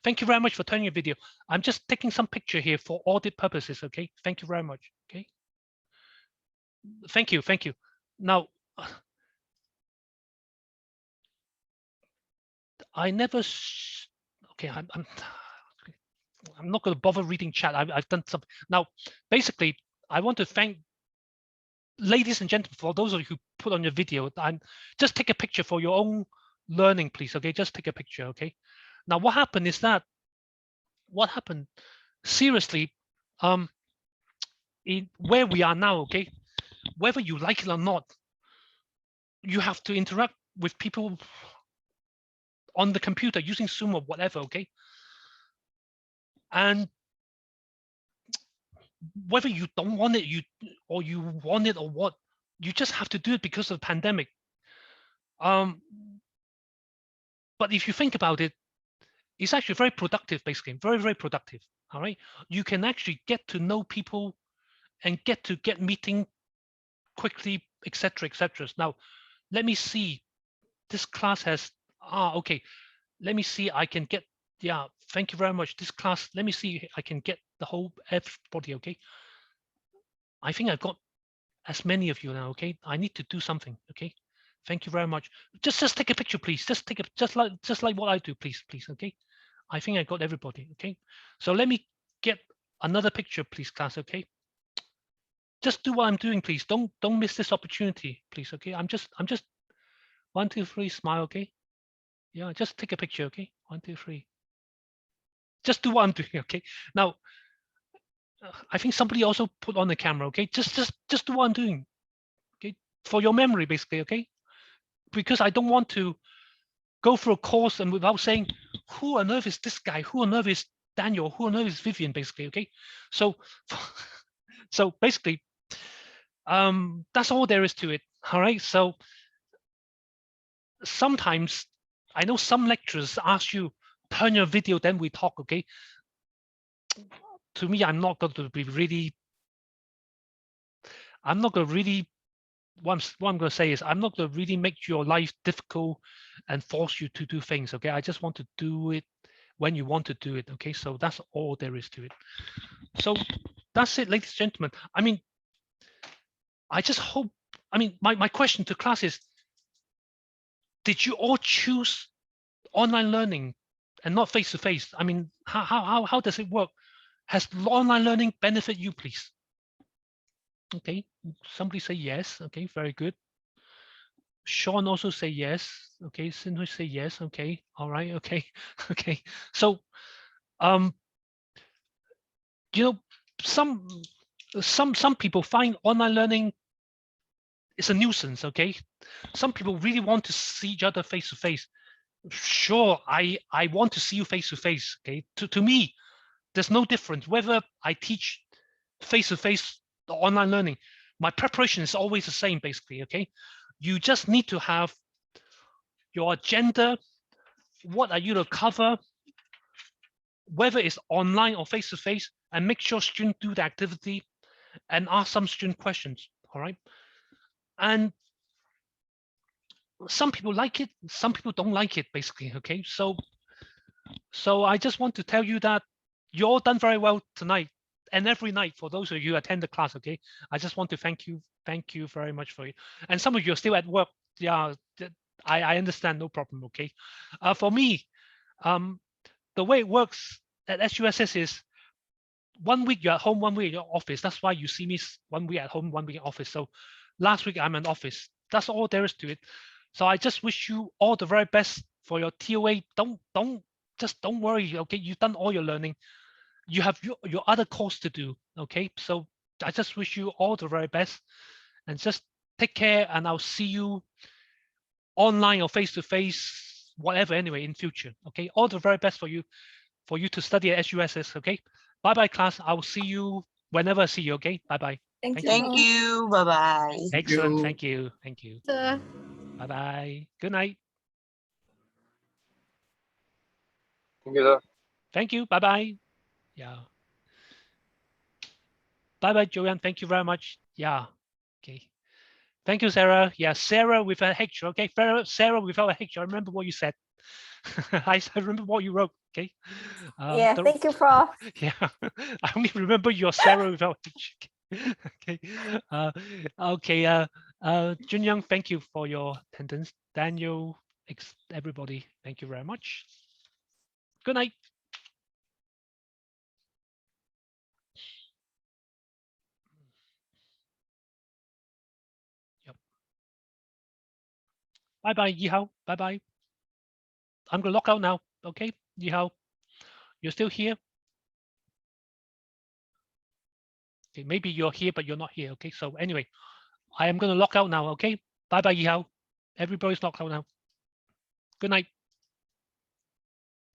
Thank you very much for turning your video. I'm just taking some picture here for audit purposes. Okay, thank you very much. Okay, thank you. Now, I never. Okay, I'm not going to bother reading chat. I've done something. Now, basically, I want to thank ladies and gentlemen, for those of you who put on your video, just take a picture for your own learning, please. Okay, just take a picture. Okay. Now, what happened is that seriously, in where we are now, okay, whether you like it or not, you have to interact with people on the computer using Zoom or whatever. Okay. And whether you don't want it, you want it or what, you just have to do it because of the pandemic. But if you think about it, it's actually very productive, basically, very, very productive. All right. You can actually get to know people and get meeting quickly, etc., etc. Now, let me see. This class has, okay. Let me see, I can get, yeah, thank you very much. This class, let me see, I can get the whole everybody, okay? I think I've got as many of you now, okay? I need to do something, okay? Thank you very much. Just take a picture, please. Just take a, just like what I do, please, okay? I think I got everybody, okay? So let me get another picture, please, class, okay? Just do what I'm doing, please. Don't miss this opportunity, please, okay? I'm just 1, 2, 3, smile, okay? Yeah, just take a picture, okay? 1, 2, 3. Just do what I'm doing, okay? Now, I think somebody also put on the camera, okay? Just do what I'm doing, okay? For your memory, basically, okay? Because I don't want to go through a course and without saying, who on earth is this guy? Who on earth is Daniel? Who on earth is Vivian, basically, okay? So, so basically, that's all there is to it, all right? So sometimes, I know some lecturers ask you, turn your video, then we talk, okay? To me, I'm not going to really, what I'm going to say is, I'm not going to really make your life difficult and force you to do things, okay? I just want to do it when you want to do it, okay? So that's all there is to it. So that's it, ladies and gentlemen. I mean, I just hope, I mean, my question to class is, did you all choose online learning and not face-to-face? I mean, how does it work? Has online learning benefit you, please? Okay, somebody say yes. Okay, very good. Sean also say yes. Okay, Sinhui say yes. Okay, all right. Okay, okay. So, you know, some people find online learning is a nuisance. Okay, some people really want to see each other face to face. Sure, I want to see you face to face. Okay, to me, there's no difference whether I teach face to face or online learning. My preparation is always the same, basically. Okay, you just need to have your agenda. What are you to cover, whether it's online or face to face, and make sure students do the activity and ask some student questions. All right, and some people like it, some people don't like it, basically. Okay, so I just want to tell you that you all done very well tonight and every night. For those of you who attend the class, okay, I just want to thank you very much for it. And some of you are still at work. Yeah, I understand, no problem. Okay, for me, the way it works at SUSS is 1 week you're at home, 1 week at your office. That's why you see me 1 week at home, 1 week in office. So last week I'm in office. That's all there is to it. So I just wish you all the very best for your TOA. Don't worry. Okay, you've done all your learning. You have your other course to do. Okay, so I just wish you all the very best, and just take care. And I'll see you online or face to face, whatever. Anyway, in future. Okay, all the very best for you to study at SUSS. Okay, bye bye class. I will see you whenever I see you. Okay, bye bye. Thank you. Thank you. Bye bye. Excellent. Thank you. Sir. Bye bye. Good night. Thank you, sir. Thank you. Bye bye. Yeah. Bye bye, Joanne. Thank you very much. Yeah. Okay. Thank you, Sarah. Yeah, Sarah with a H. Okay, Sarah without a H. I remember what you said. I remember what you wrote. Okay. Yeah, thank you, Prof. Yeah, I only remember your Sarah without H. Okay. Okay. Jun Young, thank you for your attendance. Daniel, everybody, thank you very much. Good night. Bye-bye, Yihao. Bye-bye. I'm going to log out now. Okay, Yihao, you're still here? Okay, maybe you're here, but you're not here. Okay, so anyway, I am going to log out now. Okay, bye-bye, Yihao. Everybody's logged out now. Good night.